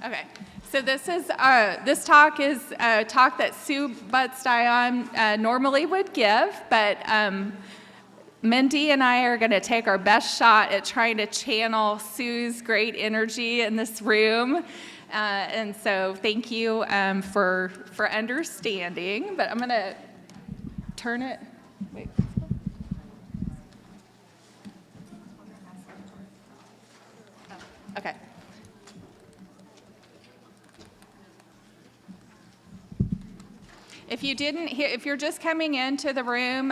Okay, so this talk is a talk that Sue Butz-Dion normally would give, but Mindy and I are going to take our best shot at trying to channel Sue's great energy in this room. And so thank you for understanding, but I'm going to turn it. Wait. Okay. If you didn't hear, if you're just coming into the room,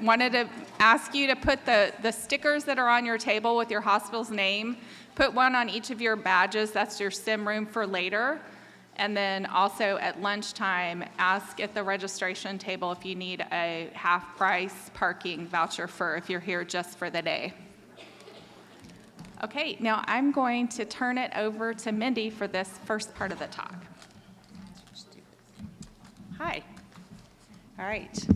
wanted to ask you to put the stickers that are on your table with your hospital's name, put one on each of your badges. That's your sim room for later. And then also at lunchtime, ask at the registration table if you need a half-price parking voucher for if you're here just for the day. Okay, now I'm going to turn it over to Mindy for this first part of the talk. Hi. All right.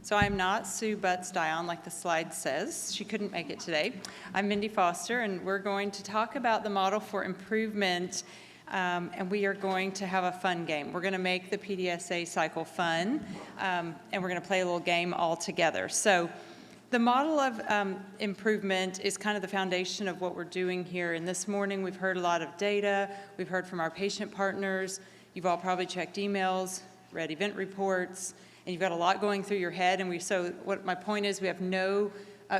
So I'm not Sue Butz-Dion like the slide says. She couldn't make it today. I'm Mindy Foster, and we're going to talk about the model for improvement, and we are going to have a fun game. We're going to make the PDSA cycle fun, and we're going to play a little game all together. So the model of improvement is kind of the foundation of what we're doing here. And this morning we've heard a lot of data. We've heard from our patient partners. You've all probably checked emails, read event reports, and you've got a lot going through your head. And what my point is, we have no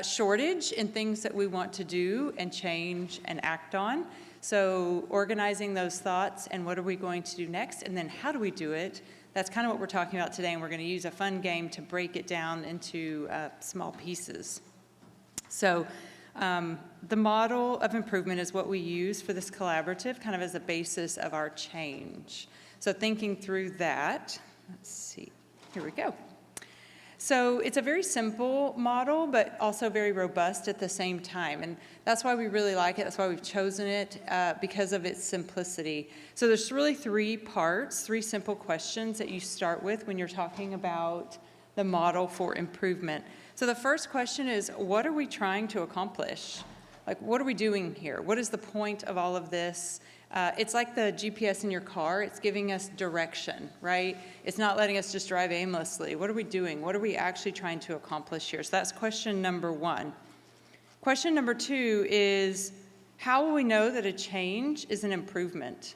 shortage in things that we want to do and change and act on. So organizing those thoughts and what are we going to do next, and then how do we do it, that's kind of what we're talking about today, and we're going to use a fun game to break it down into small pieces. So the model of improvement is what we use for this collaborative, kind of as a basis of our change. So thinking through that, let's see, here we go. So it's a very simple model, but also very robust at the same time. And that's why we really like it. That's why we've chosen it, because of its simplicity. So there's really three simple questions that you start with when you're talking about the model for improvement. So the first question is, what are we trying to accomplish? Like, what are we doing here? What is the point of all of this? It's like the GPS in your car. It's giving us direction, right? It's not letting us just drive aimlessly. What are we doing? What are we actually trying to accomplish here? So that's question number one. Question number two is, how will we know that a change is an improvement?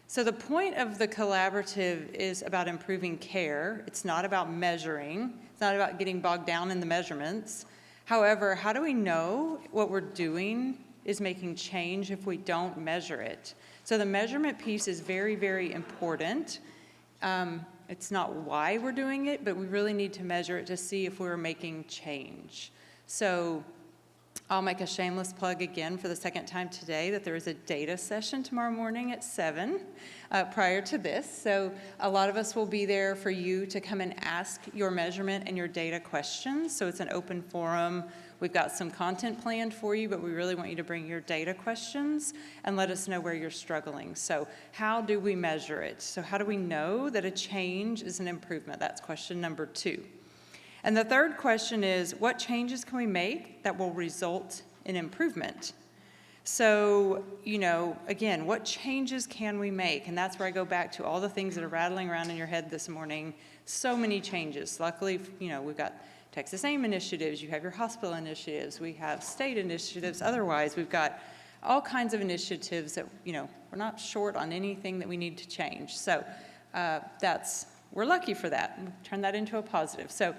So the point of the collaborative is about improving care. It's not about measuring. It's not about getting bogged down in the measurements. However, how do we know what we're doing is making change if we don't measure it? So the measurement piece is very, very important. It's not why we're doing it, but we really need to measure it to see if we're making change. So I'll make a shameless plug again for the second time today that there is a data session tomorrow morning at 7 prior to this. So a lot of us will be there for you to come and ask your measurement and your data questions. So it's an open forum. We've got some content planned for you, but we really want you to bring your data questions and let us know where you're struggling. So how do we measure it? So how do we know that a change is an improvement? That's question number two. And the third question is, what changes can we make that will result in improvement? So, again, what changes can we make? And that's where I go back to all the things that are rattling around in your head this morning. So many changes. Luckily, we've got TexasAIM initiatives, you have your hospital initiatives, we have state initiatives. Otherwise, we've got all kinds of initiatives that, we're not short on anything that we need to change. So we're lucky for that. Turn that into a positive. So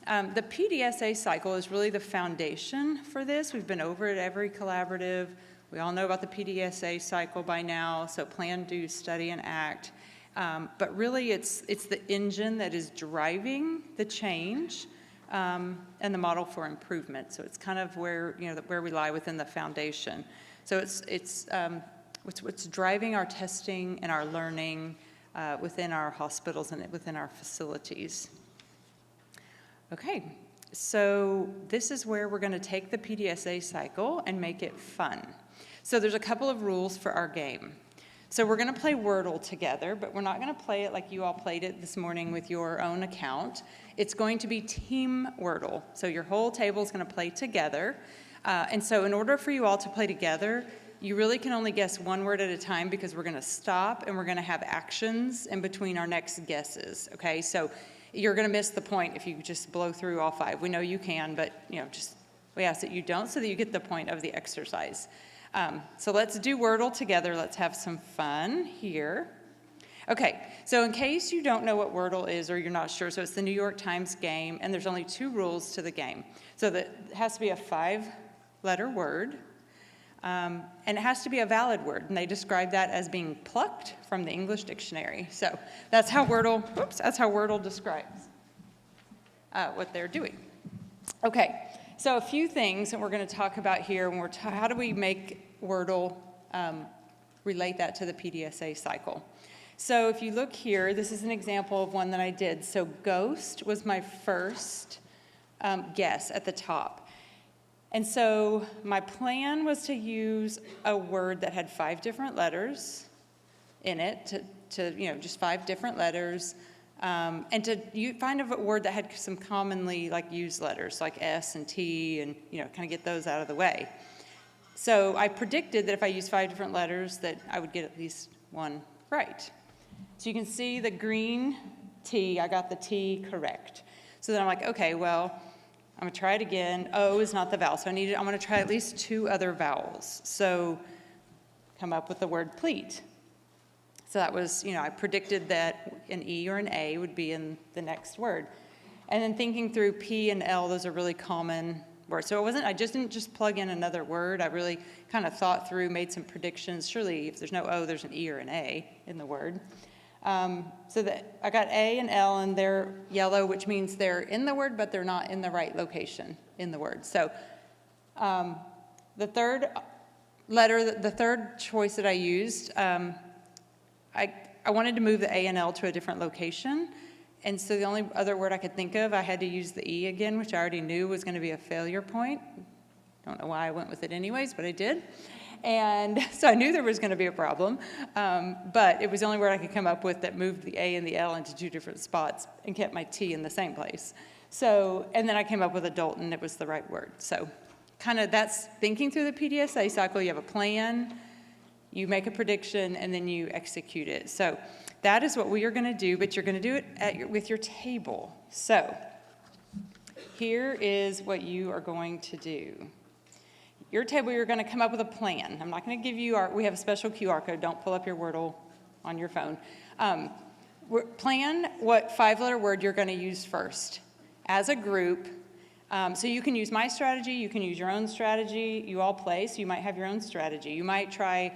the PDSA cycle is really the foundation for this. We've been over it every collaborative. We all know about the PDSA cycle by now, so plan, do, study, and act. But really, it's the engine that is driving the change and the model for improvement. So it's kind of where we lie within the foundation. So it's what's driving our testing and our learning within our hospitals and within our facilities. Okay, so this is where we're going to take the PDSA cycle and make it fun. So there's a couple of rules for our game. So we're going to play Wordle together, but we're not going to play it like you all played it this morning with your own account. It's going to be team Wordle. So your whole table is going to play together. And so in order for you all to play together, you really can only guess one word at a time because we're going to stop and we're going to have actions in between our next guesses, okay? So you're going to miss the point if you just blow through all 5. We know you can, but just we ask that you don't so that you get the point of the exercise. So let's do Wordle together. Let's have some fun here. Okay, so in case you don't know what Wordle is or you're not sure, so it's the New York Times game, and there's only 2 rules to the game. So it has to be a 5-letter word, and it has to be a valid word, and they describe that as being plucked from the English dictionary. So that's how Wordle describes what they're doing. Okay, so a few things that we're going to talk about here when how do we make Wordle relate that to the PDSA cycle. So if you look here, this is an example of one that I did. So ghost was my first guess at the top. And so my plan was to use a word that had 5 different letters in it, just 5 different letters, and to find a word that had some commonly used letters like S and T, and kind of get those out of the way. So I predicted that if I used 5 different letters that I would get at least one right. So you can see the green T, I got the T correct. So then I'm like, okay, well, I'm gonna try it again. O is not the vowel, so I'm gonna try at least 2 other vowels. So come up with the word pleat. So that was, I predicted that an E or an A would be in the next word. And then thinking through P and L, those are really common words. So I just didn't just plug in another word. I really kind of thought through, made some predictions. Surely if there's no O, there's an E or an A in the word. So that I got A and L, and they're yellow, which means they're in the word, but they're not in the right location in the word. So the third choice that I used, I wanted to move the A and L to a different location. And so the only other word I could think of, I had to use the E again, which I already knew was going to be a failure point. Don't know why I went with it anyways, but I did. And so I knew there was going to be a problem, but it was the only word I could come up with that moved the A and the L into 2 different spots and kept my T in the same place. So, and then I came up with adult, and it was the right word. So kind of that's thinking through the PDSA cycle. You have a plan, you make a prediction, and then you execute it. So that is what we are going to do, but you're going to do it with your table. So here is what you are going to do. Your table, you're going to come up with a plan. I'm not going to give you we have a special QR code. Don't pull up your Wordle on your phone. Plan what 5-letter word you're going to use first as a group. So you can use my strategy. You can use your own strategy. You all play, so you might have your own strategy. You might try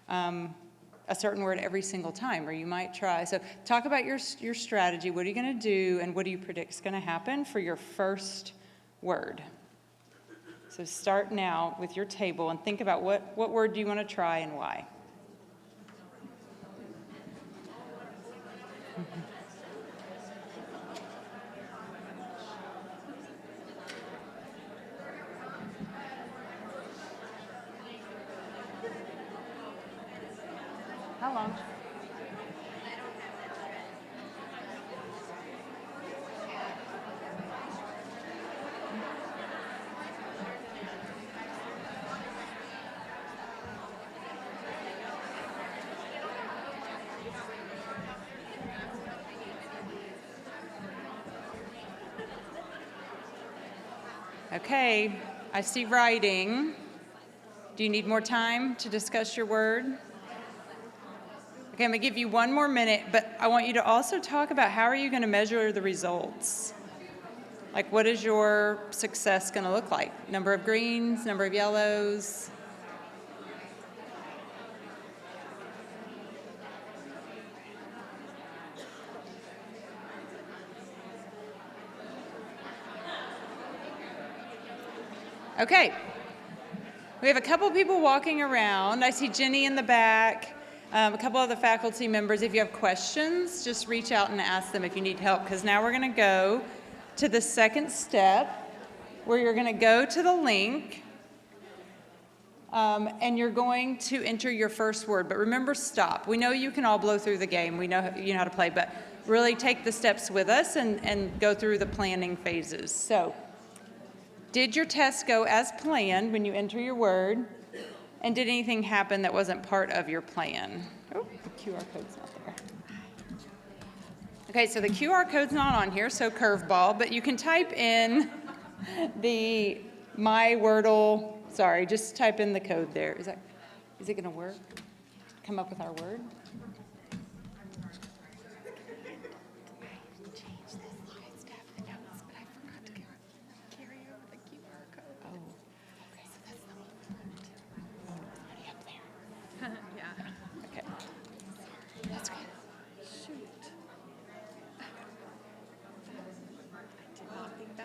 a certain word every single time, or you might try. So talk about your strategy. What are you going to do, and what do you predict is going to happen for your first word? So start now with your table and think about what word do you want to try and why. How long? Okay, I see writing. Do you need more time to discuss your word? Okay, I'm going to give you 1 more minute, but I want you to also talk about how are you going to measure the results? Like, what is your success going to look like? Number of greens, number of yellows? Okay, we have a couple people walking around. I see Jenny in the back, a couple of the faculty members. If you have questions, just reach out and ask them if you need help, because now we're going to go to the second step, where you're going to go to the link, and you're going to enter your first word. But remember, stop. We know you can all blow through the game. We know you know how to play, but really take the steps with us and go through the planning phases. So, did your test go as planned when you enter your word? And did anything happen that wasn't part of your plan? Oh, the QR code's not there. Okay, so the QR code's not on here, so curveball, but you can type in the my Wordle, sorry, just type in the code there. Is it gonna work? Come up with our word? Okay. That's good.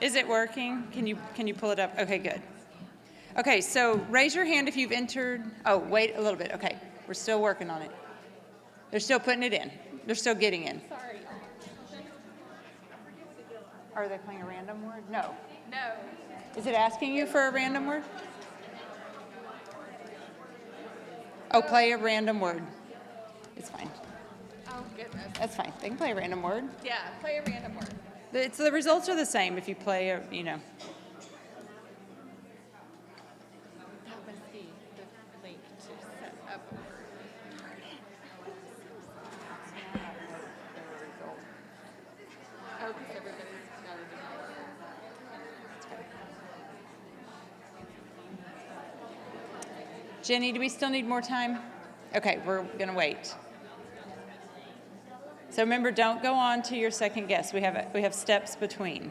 Is it working? Can you pull it up? Okay, good. Okay, so raise your hand if you've entered. Oh, wait a little bit. Okay, we're still working on it. They're still putting it in. They're still getting in. Sorry. Are they playing a random word? No. No. Is it asking you for a random word? Oh, play a random word. It's fine. Oh, goodness. That's fine. They can play a random word. Yeah, play a random word. The results are the same if you play a, you know. That was the link to set up a word. Oh, because everybody's got to do it. Jenny, do we still need more time? Okay, we're going to wait. So remember, don't go on to your second guess. We have steps between.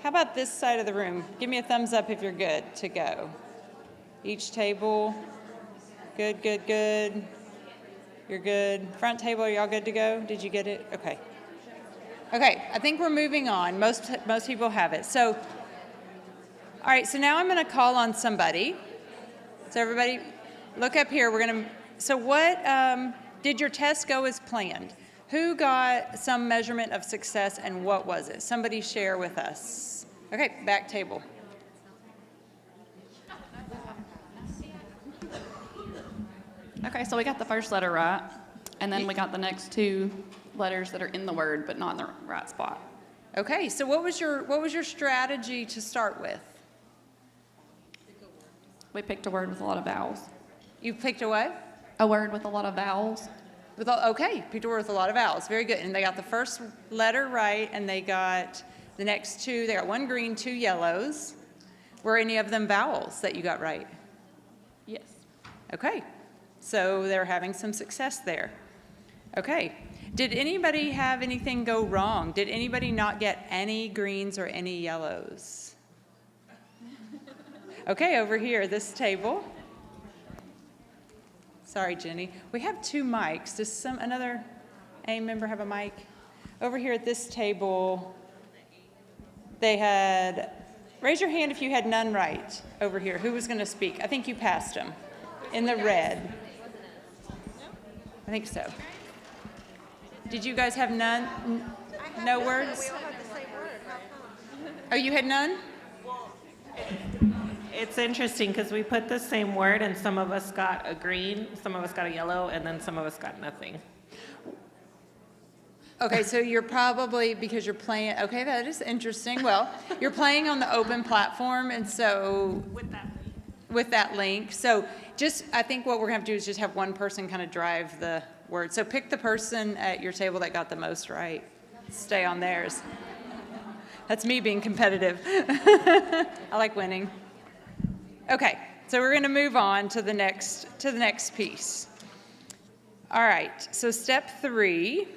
How about this side of the room? Give me a thumbs up if you're good to go. Each table, good, good, good. You're good. Front table, are y'all good to go? Did you get it? Okay. Okay, I think we're moving on. Most people have it. So, all right, so now I'm going to call on somebody. So everybody, look up here. So what, did your test go as planned? Who got some measurement of success and what was it? Somebody share with us. Okay, back table. Okay, so we got the first letter right, and then we got the next two letters that are in the word but not in the right spot. Okay, so what was your strategy to start with? We picked a word with a lot of vowels. You picked a what? A word with a lot of vowels. Okay, picked a word with a lot of vowels. Very good. And they got the first letter right, and they got the next two. They got one green, two yellows. Were any of them vowels that you got right? Yes. Okay, so they're having some success there. Okay, did anybody have anything go wrong? Did anybody not get any greens or any yellows? Okay, over here, this table. Sorry, Jenny. We have two mics. Does another AIM member have a mic? Over here at this table, they had, raise your hand if you had none right over here. Who was going to speak? I think you passed them in the red. I think so. Did you guys have none? No words? Oh, you had none? It's interesting because we put the same word and some of us got a green, some of us got a yellow, and then some of us got nothing. Okay, so you're probably, because you're playing, okay, that is interesting. Well, you're playing on the open platform, and so with that link. So just, I think what we're going to have to do is just have one person kind of drive the word. So pick the person at your table that got the most right. Stay on theirs. That's me being competitive. I like winning. Okay, so we're going to move on to the next piece. All right, so step 3.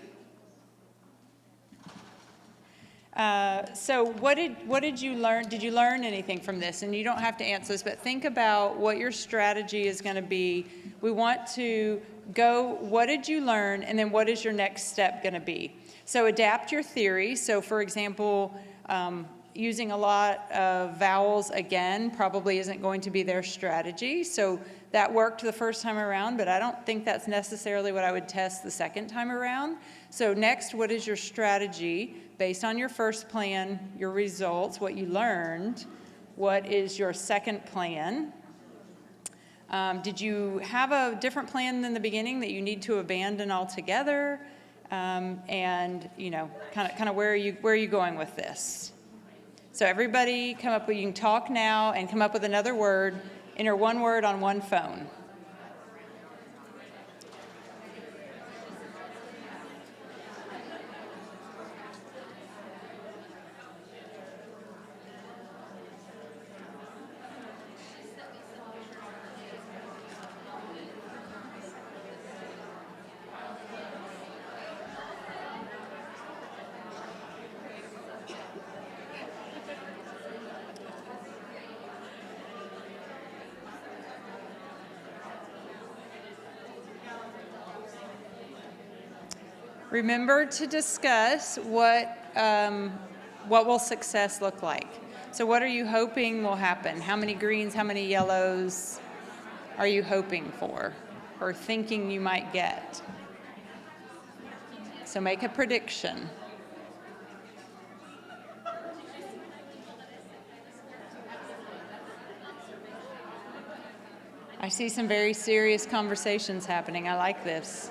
So what did you learn? Did you learn anything from this? And you don't have to answer this, but think about what your strategy is going to be. We want to go, what did you learn? And then what is your next step going to be? So adapt your theory. So for example, using a lot of vowels again probably isn't going to be their strategy. So that worked the first time around, but I don't think that's necessarily what I would test the second time around. So next, what is your strategy based on your first plan, your results, what you learned? What is your second plan? Did you have a different plan than the beginning that you need to abandon altogether? And you know, kind of where are you going with this? So everybody come up with, you can talk now and come up with another word, enter one word on one phone. Remember to discuss what will success look like. So what are you hoping will happen? How many greens, how many yellows are you hoping for or thinking you might get? So make a prediction. I see some very serious conversations happening. I like this.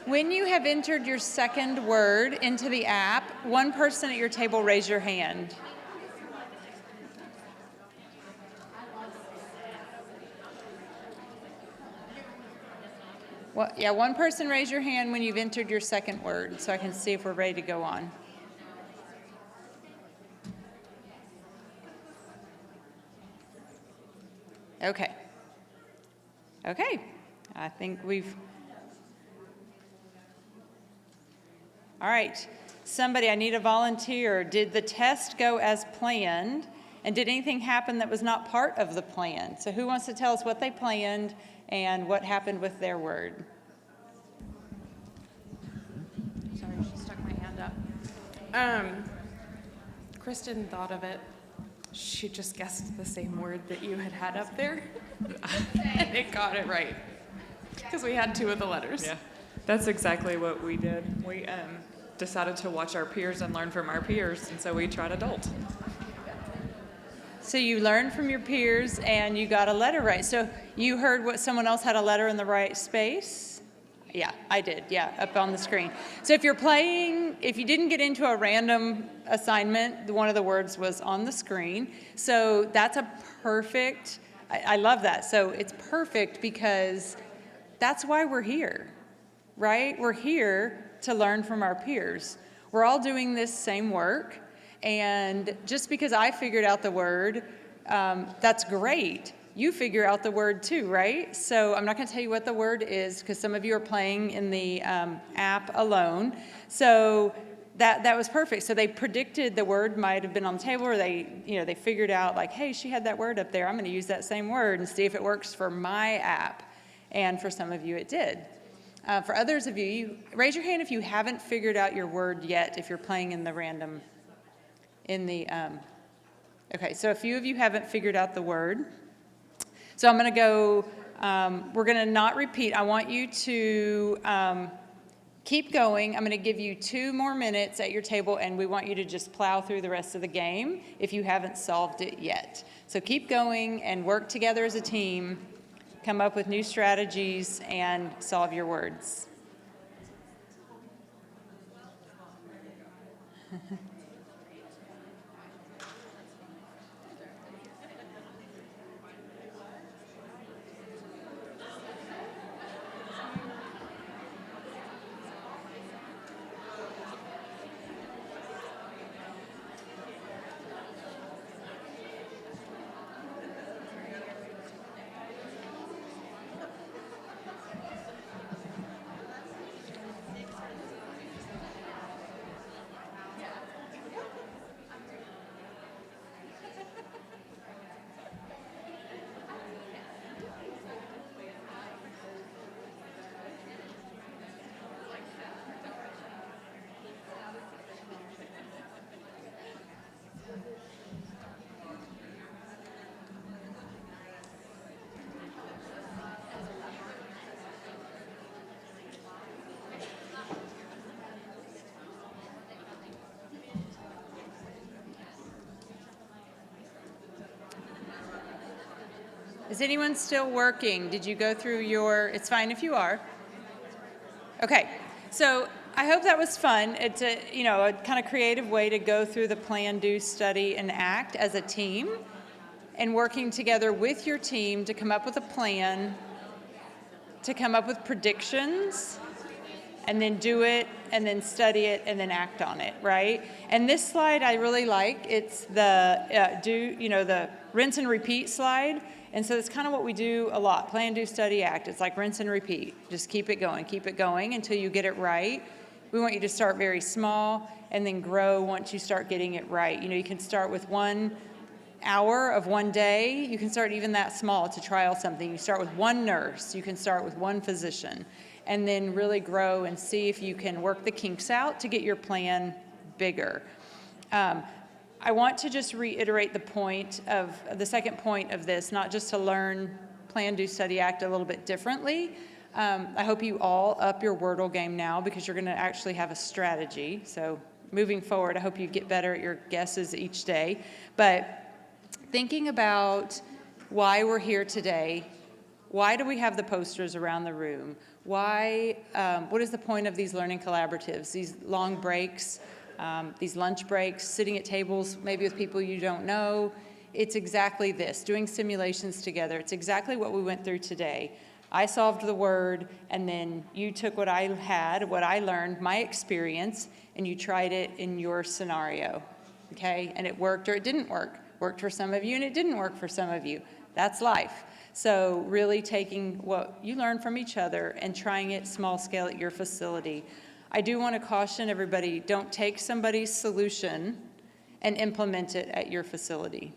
When you have entered your second word into the app, one person at your table raise your hand. Well, yeah, one person raise your hand when you've entered your second word so I can see if we're ready to go on. Okay. Okay. I think we've... All right. Somebody, I need a volunteer. Did the test go as planned? And did anything happen that was not part of the plan? So who wants to tell us what they planned and what happened with their word? Sorry, she stuck my hand up. Kristen thought of it. She just guessed the same word that you had up there. And it got it right. Because we had two of the letters. Yeah, that's exactly what we did. We decided to watch our peers and learn from our peers, and so we tried adult. So you learned from your peers and you got a letter right. So you heard what someone else had a letter in the right space? Yeah, I did. Yeah, up on the screen. So if you're playing, if you didn't get into a random assignment, one of the words was on the screen. So that's a perfect, I love that. So it's perfect because that's why we're here, right? We're here to learn from our peers. We're all doing this same work. And just because I figured out the word, that's great. You figure out the word too, right? So I'm not going to tell you what the word is because some of you are playing in the app alone. So that was perfect. So they predicted the word might have been on the table, or they figured out like, hey, she had that word up there. I'm going to use that same word and see if it works for my app. And for some of you, it did. For others of you, raise your hand if you haven't figured out your word yet, if you're playing in the random. Okay, so a few of you haven't figured out the word. So I'm going to go, we're going to not repeat. I want you to keep going. I'm going to give you 2 more minutes at your table, and we want you to just plow through the rest of the game if you haven't solved it yet. So keep going and work together as a team, come up with new strategies, and solve your words. Is anyone still working? Did you go through your, it's fine if you are. Okay, so I hope that was fun. It's a kind of creative way to go through the plan, do, study, and act as a team, and working together with your team to come up with a plan, to come up with predictions, and then do it, and then study it, and then act on it, right? And this slide I really like. It's the the rinse and repeat slide. And so it's kind of what we do a lot. Plan, do, study, act. It's like rinse and repeat. Just keep it going until you get it right. We want you to start very small and then grow once you start getting it right. You can start with 1 hour of one day. You can start even that small to trial something. You start with one nurse. You can start with one physician. And then really grow and see if you can work the kinks out to get your plan bigger. I want to just reiterate the second point of this, not just to learn, plan, do, study, act a little bit differently. I hope you all up your Wordle game now because you're going to actually have a strategy. So moving forward, I hope you get better at your guesses each day. But thinking about why we're here today, why do we have the posters around the room? Why? What is the point of these learning collaboratives, these long breaks, these lunch breaks, sitting at tables maybe with people you don't know? It's exactly this, doing simulations together. It's exactly what we went through today. I solved the word, and then you took what I had, what I learned, my experience, and you tried it in your scenario, okay? And it worked or it didn't work. Worked for some of you and it didn't work for some of you. That's life. So really taking what you learn from each other and trying it small scale at your facility. I do want to caution everybody, don't take somebody's solution and implement it at your facility.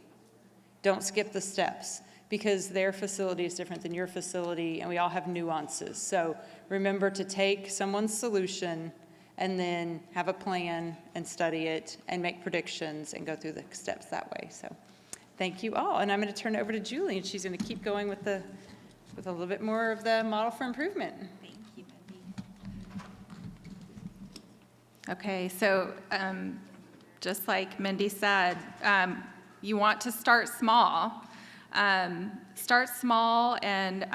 Don't skip the steps because their facility is different than your facility and we all have nuances. So remember to take someone's solution and then have a plan and study it and make predictions and go through the steps that way. So thank you all. And I'm going to turn it over to Julie and she's going to keep going with a little bit more of the model for improvement. Thank you, Mindy. Okay, so just like Mindy said, you want to start small. Start small and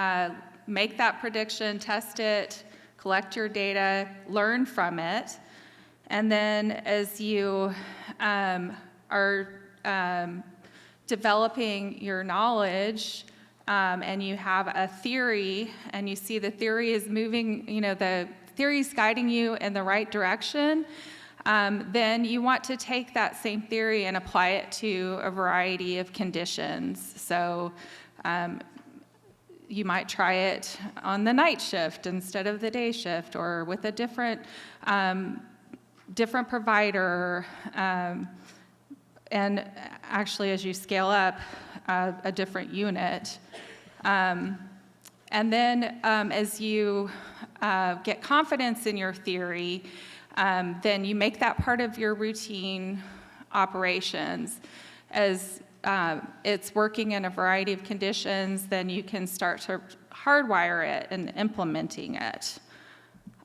make that prediction, test it, collect your data, learn from it. And then as you are developing your knowledge and you have a theory and you see the theory is moving, the theory is guiding you in the right direction, then you want to take that same theory and apply it to a variety of conditions. So you might try it on the night shift instead of the day shift, or with a different provider, and actually as you scale up, a different unit. And then as you get confidence in your theory, then you make that part of your routine operations. As it's working in a variety of conditions, then you can start to hardwire it and implementing it.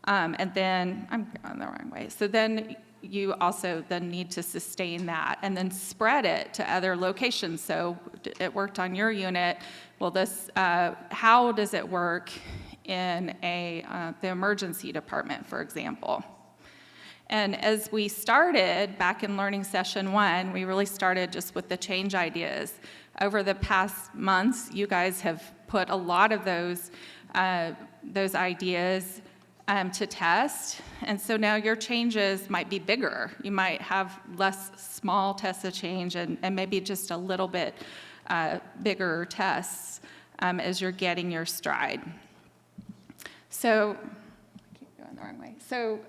And then, I'm going the wrong way. So then you also then need to sustain that and then spread it to other locations. So it worked on your unit. Well, how does it work in the emergency department, for example? And as we started back in Learning Session 1, we really started just with the change ideas. Over the past months, you guys have put a lot of those ideas to test. And so now your changes might be bigger. You might have less small tests of change and maybe just a little bit bigger tests as you're getting your stride. So, I keep going the wrong way. So,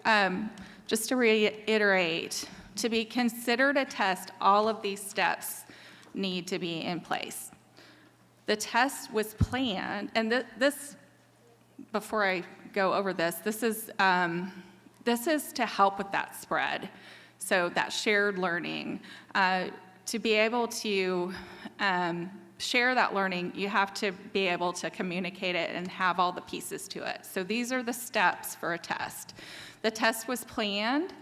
just to reiterate, to be considered a test, all of these steps need to be in place. The test was planned, and this, before I go over this is to help with that spread, so that shared learning. To be able to share that learning, you have to be able to communicate it and have all the pieces to it. So these are the steps for a test. The test was planned,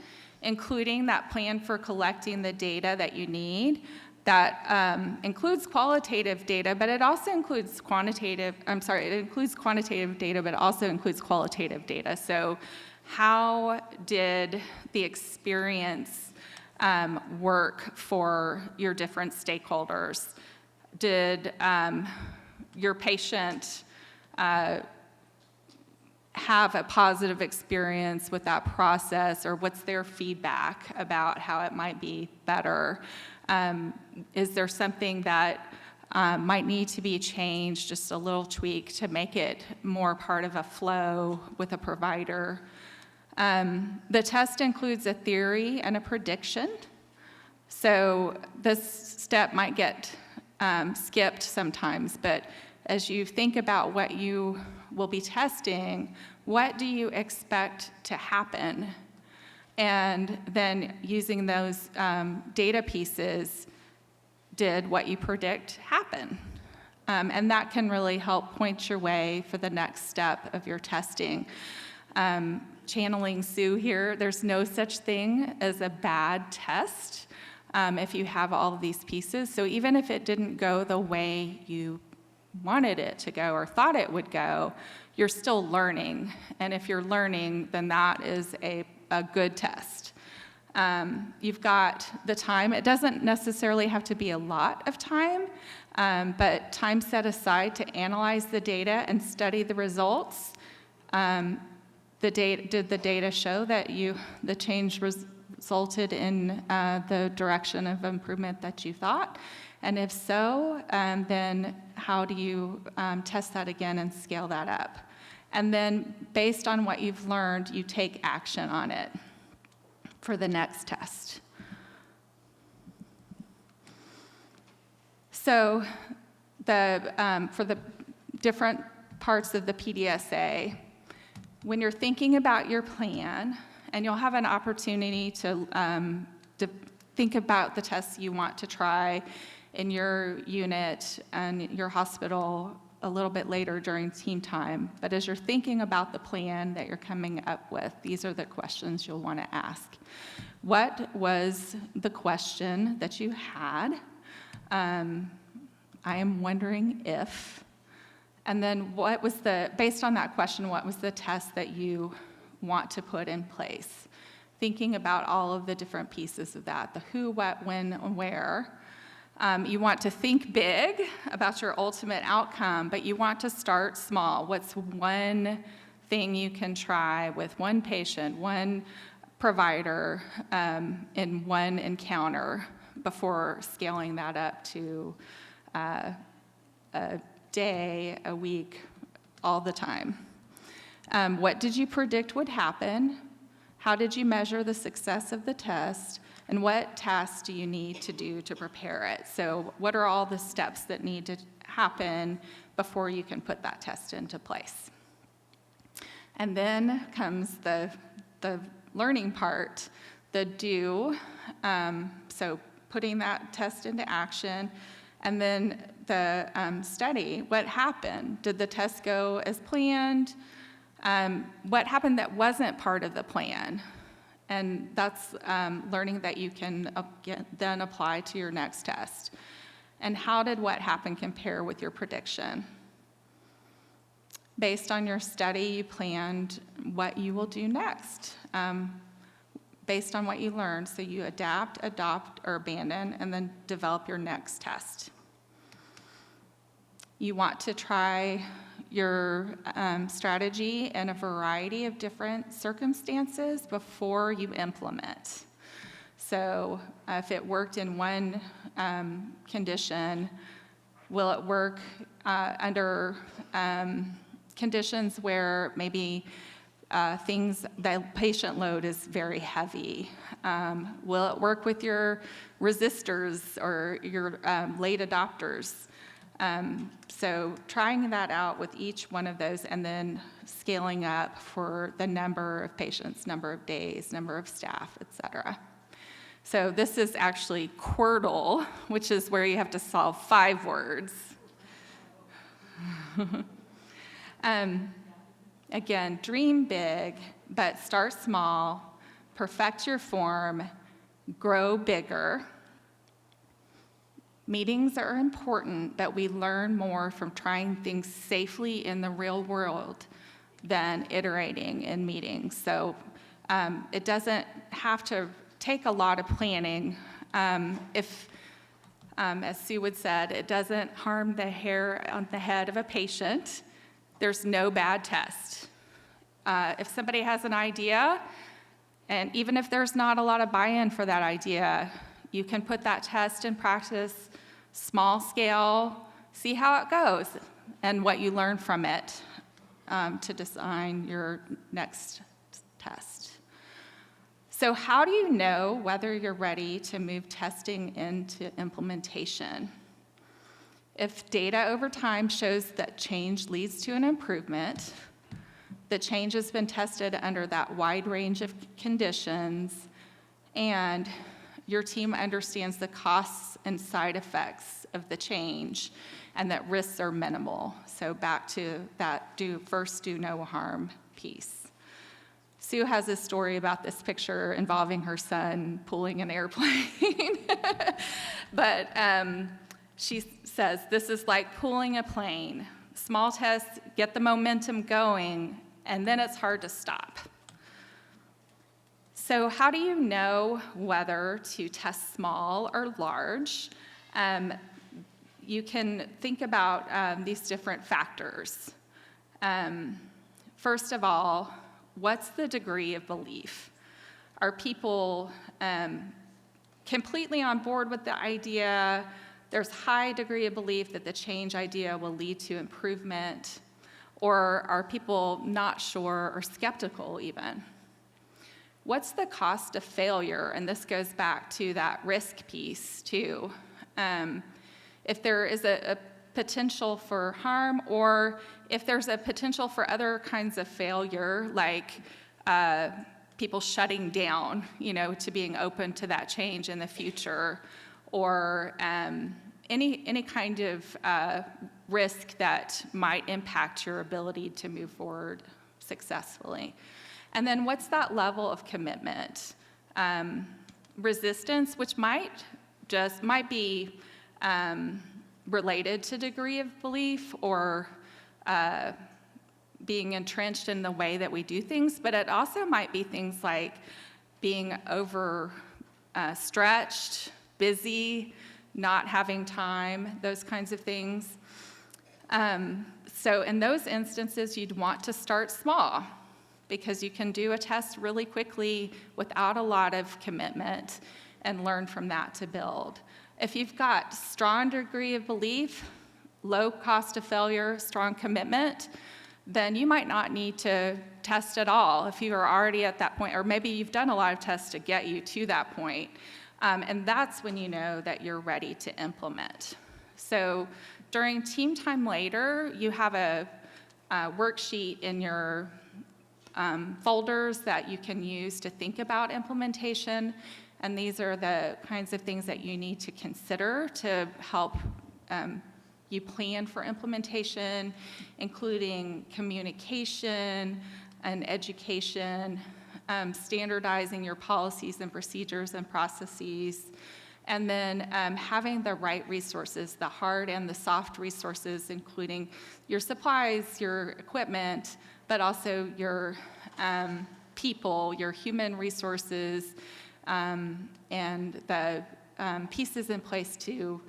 including that plan for collecting the data that you need, that includes qualitative data, but it also includes quantitative data, but it also includes qualitative data. So how did the experience work for your different stakeholders? Did your patient have a positive experience with that process, or what's their feedback about how it might be better? Is there something that might need to be changed, just a little tweak to make it more part of a flow with a provider? The test includes a theory and a prediction. So this step might get skipped sometimes, but as you think about what you will be testing, what do you expect to happen? And then using those data pieces, did what you predict happen? And that can really help point your way for the next step of your testing. Channeling Sue here, there's no such thing as a bad test if you have all of these pieces. So even if it didn't go the way you wanted it to go or thought it would go, you're still learning. And if you're learning, then that is a good test. You've got the time. It doesn't necessarily have to be a lot of time, but time set aside to analyze the data and study the results. Did the data show that the change resulted in the direction of improvement that you thought? And if so, then how do you test that again and scale that up? And then based on what you've learned, you take action on it for the next test. So for the different parts of the PDSA, when you're thinking about your plan, and you'll have an opportunity to think about the tests you want to try in your unit and your hospital a little bit later during team time. But as you're thinking about the plan that you're coming up with, these are the questions you'll want to ask. What was the question that you had? I am wondering if. And then based on that question, what was the test that you want to put in place? Thinking about all of the different pieces of that, the who, what, when, and where. You want to think big about your ultimate outcome, but you want to start small. What's one thing you can try with one patient, one provider, in one encounter before scaling that up to a day, a week, all the time? What did you predict would happen? How did you measure the success of the test? And what tasks do you need to do to prepare it? So what are all the steps that need to happen before you can put that test into place? And then comes the learning part, the do. So putting that test into action. And then the study, what happened? Did the test go as planned? What happened that wasn't part of the plan? And that's learning that you can then apply to your next test. And how did what happened compare with your prediction? Based on your study, you planned what you will do next, based on what you learned. So you adapt, adopt, or abandon, and then develop your next test. You want to try your strategy in a variety of different circumstances before you implement. So if it worked in one condition, will it work under conditions where maybe the patient load is very heavy? Will it work with your resistors or your late adopters? So trying that out with each one of those and then scaling up for the number of patients, number of days, number of staff, et cetera. So this is actually Quirtle, which is where you have to solve 5 words. Again, dream big, but start small, perfect your form, grow bigger. Meetings are important, but we learn more from trying things safely in the real world than iterating in meetings. So it doesn't have to take a lot of planning. If, as Sue would said, it doesn't harm the hair on the head of a patient, there's no bad test. If somebody has an idea, and even if there's not a lot of buy-in for that idea, you can put that test in practice, small scale, see how it goes, and what you learn from it to design your next test. So how do you know whether you're ready to move testing into implementation? If data over time shows that change leads to an improvement, the change has been tested under that wide range of conditions, and your team understands the costs and side effects of the change, and that risks are minimal. So back to that do no harm piece. Sue has a story about this picture involving her son pulling an airplane. But she says, this is like pulling a plane. Small tests get the momentum going, and then it's hard to stop. So how do you know whether to test small or large? You can think about these different factors. First of all, what's the degree of belief? Are people completely on board with the idea? There's high degree of belief that the change idea will lead to improvement, or are people not sure or skeptical even? What's the cost of failure? And this goes back to that risk piece too. If there is a potential for harm, or if there's a potential for other kinds of failure, like people shutting down, to being open to that change in the future, or any kind of risk that might impact your ability to move forward successfully. And then what's that level of commitment? Resistance, which might be related to degree of belief or being entrenched in the way that we do things, but it also might be things like being stretched, busy, not having time, those kinds of things. So in those instances, you'd want to start small, because you can do a test really quickly without a lot of commitment and learn from that to build. If you've got strong degree of belief, low cost of failure, strong commitment, then you might not need to test at all if you are already at that point, or maybe you've done a lot of tests to get you to that point. And that's when you know that you're ready to implement. So during team time later, you have a worksheet in your folders that you can use to think about implementation. And these are the kinds of things that you need to consider to help you plan for implementation, including communication and education, standardizing your policies and procedures and processes, and then having the right resources, the hard and the soft resources, including your supplies, your equipment, but also your people, your human resources, and the pieces in place to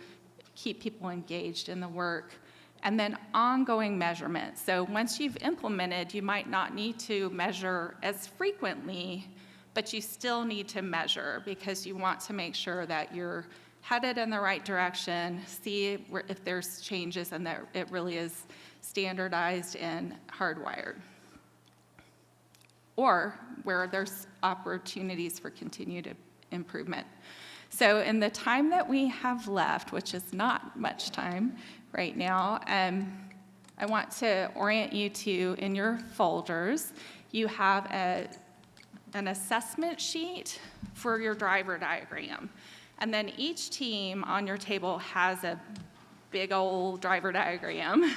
keep people engaged in the work. And then ongoing measurement. So once you've implemented, you might not need to measure as frequently, but you still need to measure because you want to make sure that you're headed in the right direction, see if there's changes and that it really is standardized and hardwired, or where there's opportunities for continued improvement. So in the time that we have left, which is not much time right now, I want to orient you to, in your folders, you have an assessment sheet for your driver diagram. And then each team on your table has a big old driver diagram.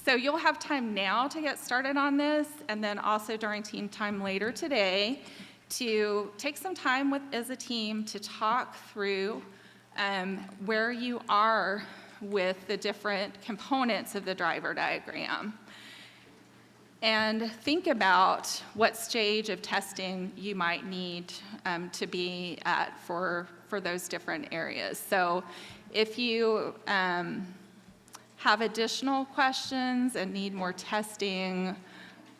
So you'll have time now to get started on this, and then also during team time later today to take some time as a team to talk through where you are with the different components of the driver diagram. And think about what stage of testing you might need to be at for those different areas. So if you have additional questions and need more testing,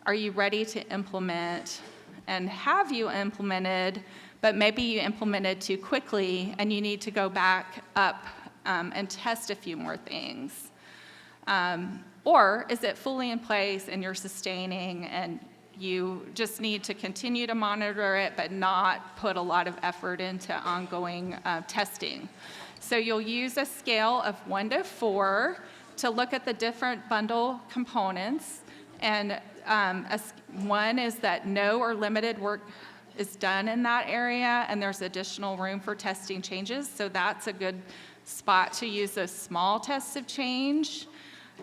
are you ready to implement? And have you implemented, but maybe you implemented too quickly and you need to go back up and test a few more things? Or is it fully in place and you're sustaining and you just need to continue to monitor it but not put a lot of effort into ongoing testing? So you'll use a scale of 1 to 4 to look at the different bundle components. And 1 is that no or limited work is done in that area and there's additional room for testing changes. So that's a good spot to use those small tests of change.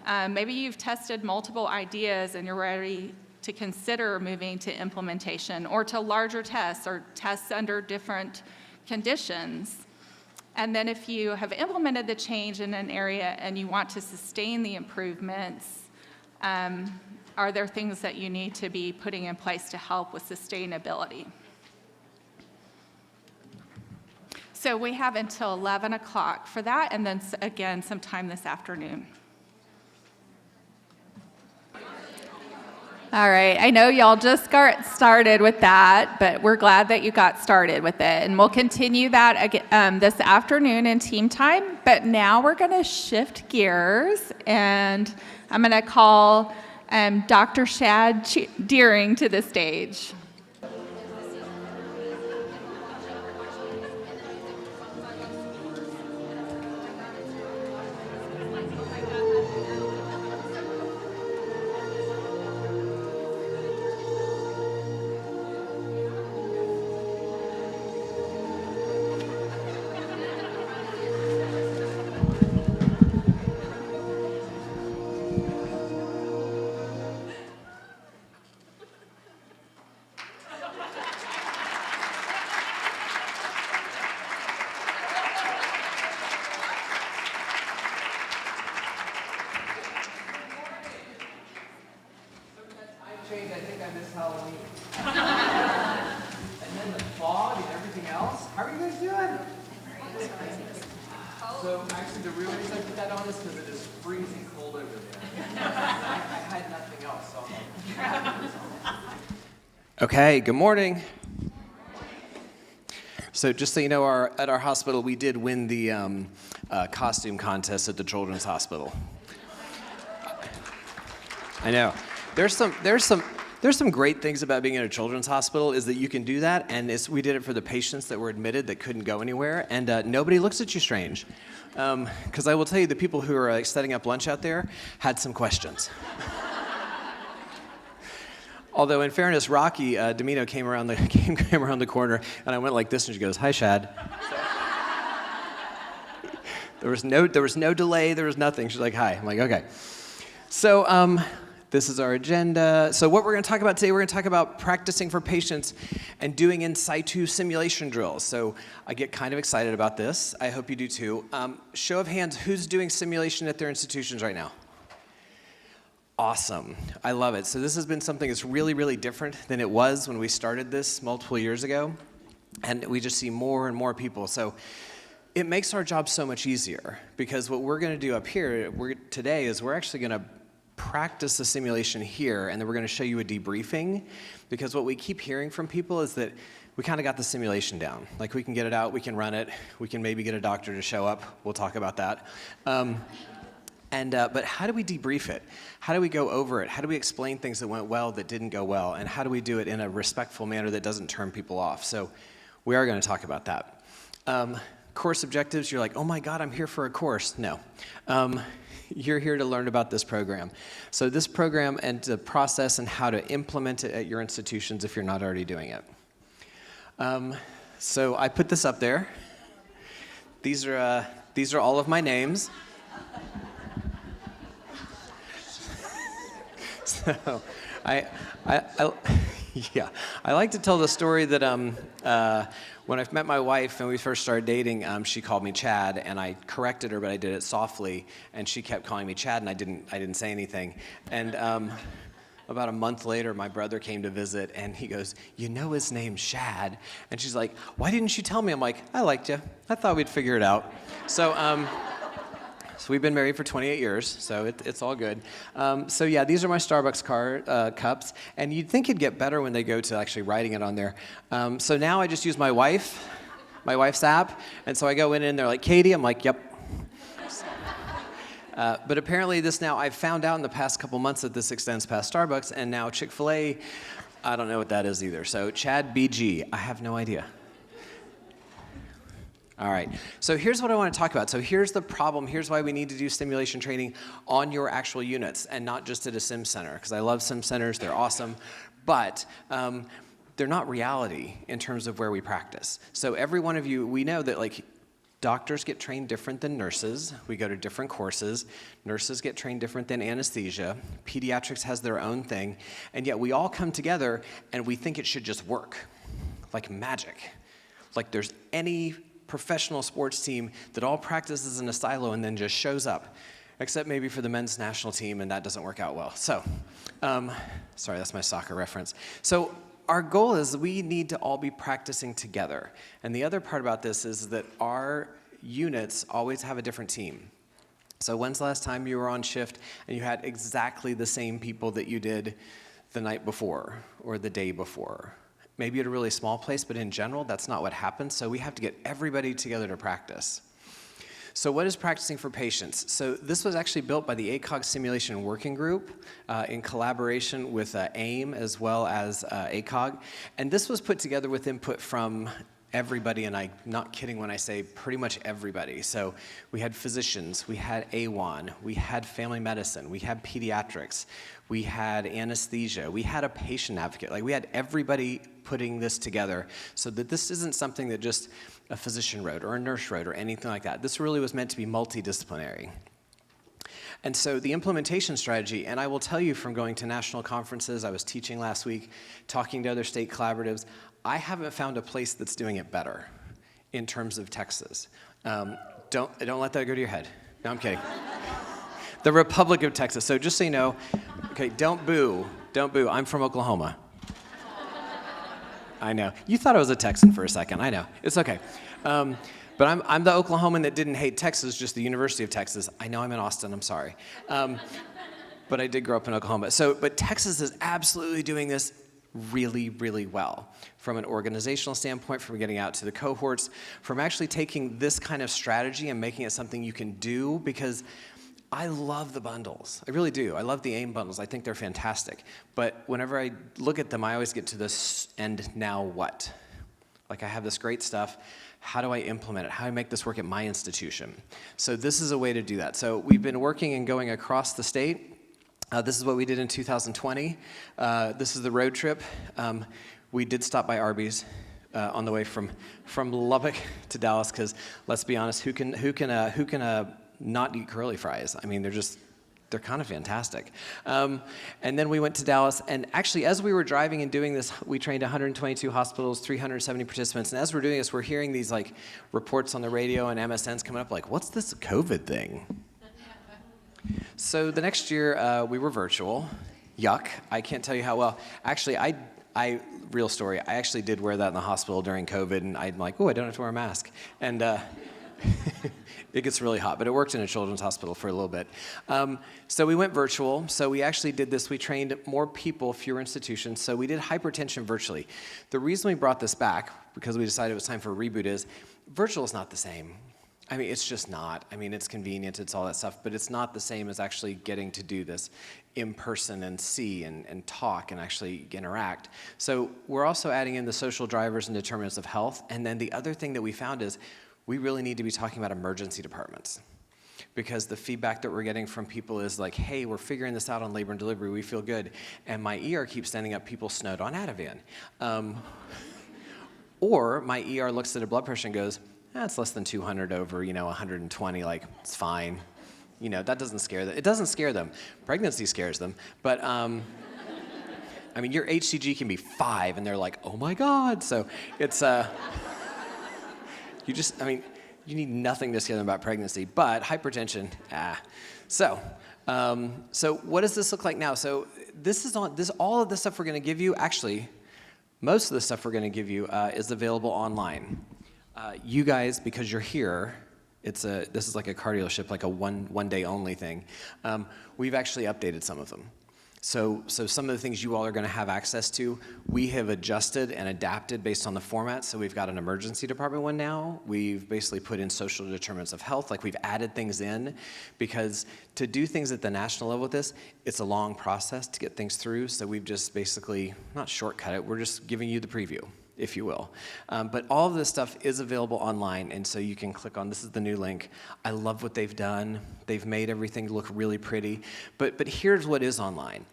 Maybe you've tested multiple ideas and you're ready to consider moving to implementation or to larger tests or tests under different conditions. And then if you have implemented the change in an area and you want to sustain the improvements, are there things that you need to be putting in place to help with sustainability? So we have until 11 o'clock for that, and then again sometime this afternoon. All right, I know y'all just got started with that, but we're glad that you got started with it. And we'll continue that again, this afternoon in team time, but now we're gonna shift gears and I'm gonna call Dr. Shad Deering to the stage. Change, I think I missed Halloween. And then the fog and everything else. How are you guys doing? So actually the real reason I put that on is because it is freezing cold over there. I had nothing else, so I'm like, okay, good morning. So just so you know, at our hospital, we did win the costume contest at the Children's Hospital. I know. There's some great things about being in a children's hospital is that you can do that, and we did it for the patients that were admitted that couldn't go anywhere, and nobody looks at you strange. Because I will tell you, the people who are setting up lunch out there had some questions. Although, in fairness, Rocky Domino came around the corner, and I went like this, and she goes, "Hi, Shad." There was no delay. There was nothing. She's like, "Hi." I'm like, "Okay." So this is our agenda. So what we're going to talk about today, we're going to talk about practicing for patients and doing in situ simulation drills. So I get kind of excited about this. I hope you do too. Show of hands, who's doing simulation at their institutions right now? Awesome. I love it. So this has been something that's really, really different than it was when we started this multiple years ago. And we just see more and more people. So it makes our job so much easier because what we're going to do up here today is we're actually going to practice the simulation here, and then we're going to show you a debriefing, because what we keep hearing from people is that we kind of got the simulation down. Like, we can get it out, we can run it, we can maybe get a doctor to show up. We'll talk about that. But how do we debrief it? How do we go over it? How do we explain things that went well, that didn't go well? And how do we do it in a respectful manner that doesn't turn people off? So we are going to talk about that. Course objectives, you're like, oh my God, I'm here for a course. No. You're here to learn about this program. So this program and the process and how to implement it at your institutions if you're not already doing it. So I put this up there. These are all of my names. So Yeah, I like to tell the story that when I met my wife and we first started dating, she called me Chad, and I corrected her, but I did it softly, and she kept calling me Chad, and I didn't say anything. And about a month later, my brother came to visit, and he goes, "You know his name's Shad," and she's like, "Why didn't you tell me?" I'm like, "I liked you. I thought we'd figure it out." So. So we've been married for 28 years, so it's all good. So yeah, these are my Starbucks cups, and you'd think it'd get better when they go to actually writing it on there. So now I just use my wife's app, and so I go in and they're like, "Katie," I'm like, "Yep." But apparently I've found out in the past couple months that this extends past Starbucks, and now Chick-fil-A, I don't know what that is either. So Chad BG, I have no idea. All right, so here's what I want to talk about. So here's the problem. Here's why we need to do simulation training on your actual units and not just at a sim center, because I love sim centers. They're awesome, but they're not reality in terms of where we practice. So every one of you, we know that like doctors get trained different than nurses. We go to different courses. Nurses get trained different than anesthesia. Pediatrics has their own thing, and yet we all come together and we think it should just work, like magic. Like there's any professional sports team that all practices in a silo and then just shows up, except maybe for the men's national team, and that doesn't work out well. So, sorry, that's my soccer reference. So our goal is we need to all be practicing together. And the other part about this is that our units always have a different team. So when's the last time you were on shift and you had exactly the same people that you did the night before or the day before? Maybe at a really small place, but in general, that's not what happens. So we have to get everybody together to practice. So what is practicing for patients? So this was actually built by the ACOG Simulation Working Group in collaboration with AIM as well as ACOG. And this was put together with input from everybody, and I'm not kidding when I say pretty much everybody. So we had physicians, we had AWON, we had family medicine, we had pediatrics, we had anesthesia, we had a patient advocate. Like we had everybody putting this together so that this isn't something that just a physician wrote or a nurse wrote or anything like that. This really was meant to be multidisciplinary. And so the implementation strategy, and I will tell you from going to national conferences, I was teaching last week, talking to other state collaboratives, I haven't found a place that's doing it better in terms of Texas. Don't let that go to your head. No, I'm kidding. The Republic of Texas. So just so you know, okay, don't boo. I'm from Oklahoma. I know. You thought I was a Texan for a second. I know. It's okay. But I'm the Oklahoman that didn't hate Texas, just the University of Texas. I know I'm in Austin. I'm sorry. But I did grow up in Oklahoma. But Texas is absolutely doing this really, really well from an organizational standpoint, from getting out to the cohorts, from actually taking this kind of strategy and making it something you can do, because I love the bundles. I really do. I love the AIM bundles. I think they're fantastic. But whenever I look at them, I always get to this, and now what? Like I have this great stuff. How do I implement it? How do I make this work at my institution? So this is a way to do that. So we've been working and going across the state. This is what we did in 2020. This is the road trip. We did stop by Arby's on the way from Lubbock to Dallas, because let's be honest, who can not eat curly fries? I mean, they're kind of fantastic. And then we went to Dallas, and actually as we were driving and doing this, we trained 122 hospitals, 370 participants, and as we're doing this, we're hearing these like reports on the radio and MSNs coming up like, what's this COVID thing? So the next year, we were virtual. Yuck. I can't tell you how well. Actually, real story, I actually did wear that in the hospital during COVID, and I'm like, oh, I don't have to wear a mask. And it gets really hot, but it worked in a children's hospital for a little bit. So we went virtual. So we actually did this. We trained more people, fewer institutions. So we did hypertension virtually. The reason we brought this back, because we decided it was time for a reboot, is virtual is not the same. I mean, it's just not. I mean, it's convenient, it's all that stuff, but it's not the same as actually getting to do this in person and see and talk and actually interact. So we're also adding in the social drivers and determinants of health. And then the other thing that we found is we really need to be talking about emergency departments, because the feedback that we're getting from people is like, hey, we're figuring this out on labor and delivery, we feel good. And my ER keeps sending up people snowed on Ativan. Or my ER looks at a blood pressure and goes, it's less than 200 over, 120, like, it's fine. That doesn't scare them. It doesn't scare them. Pregnancy scares them, but I mean, your HCG can be 5, and they're like, oh my God. So it's, you need nothing to scare them about pregnancy, but hypertension, So what does this look like now? So all of this stuff we're going to give you, actually, most of the stuff we're going to give you is available online. You guys, because you're here, this is like a cardio-ship, like a one day only thing. We've actually updated some of them. So some of the things you all are going to have access to, we have adjusted and adapted based on the format. So we've got an emergency department one now. We've basically put in social determinants of health. Like, we've added things in, because to do things at the national level with this, it's a long process to get things through. So we've just basically, not shortcut it, we're just giving you the preview, if you will. But all of this stuff is available online, and so you can click on, this is the new link. I love what they've done. They've made everything look really pretty. But here's what is online.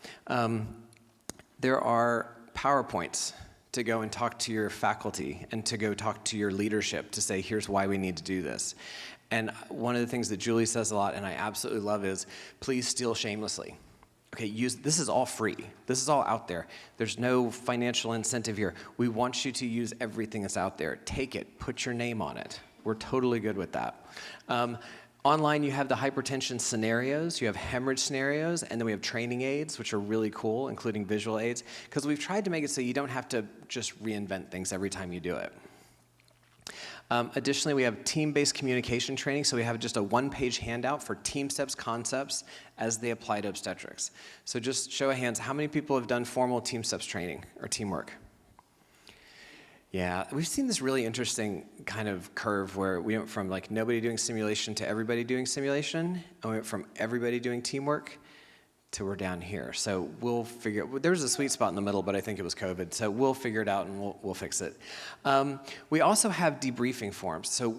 There are PowerPoints to go and talk to your faculty and to go talk to your leadership to say, here's why we need to do this. And one of the things that Julie says a lot, and I absolutely love, is please steal shamelessly. Okay, this is all free. This is all out there. There's no financial incentive here. We want you to use everything that's out there. Take it, put your name on it. We're totally good with that. Online, you have the hypertension scenarios, you have hemorrhage scenarios, and then we have training aids, which are really cool, including visual aids, because we've tried to make it so you don't have to just reinvent things every time you do it. Additionally, we have team-based communication training, so we have just a one-page handout for team steps concepts as they apply to obstetrics. So just show of hands, how many people have done formal team steps training or teamwork? Yeah, we've seen this really interesting kind of curve where we went from like nobody doing simulation to everybody doing simulation, and we went from everybody doing teamwork to we're down here. So we'll figure, there's a sweet spot in the middle, but I think it was COVID. So we'll figure it out and we'll fix it. We also have debriefing forms. So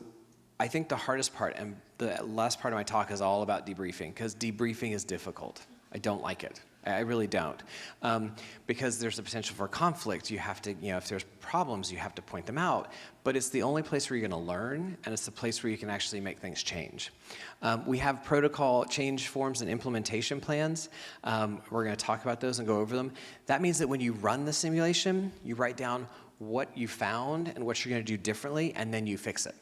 I think the hardest part and the last part of my talk is all about debriefing, because debriefing is difficult. I don't like it. I really don't. Because there's a potential for conflict. You have to, if there's problems, you have to point them out. But it's the only place where you're going to learn, and it's the place where you can actually make things change. We have protocol change forms and implementation plans. We're going to talk about those and go over them. That means that when you run the simulation, you write down what you found and what you're going to do differently, and then you fix it.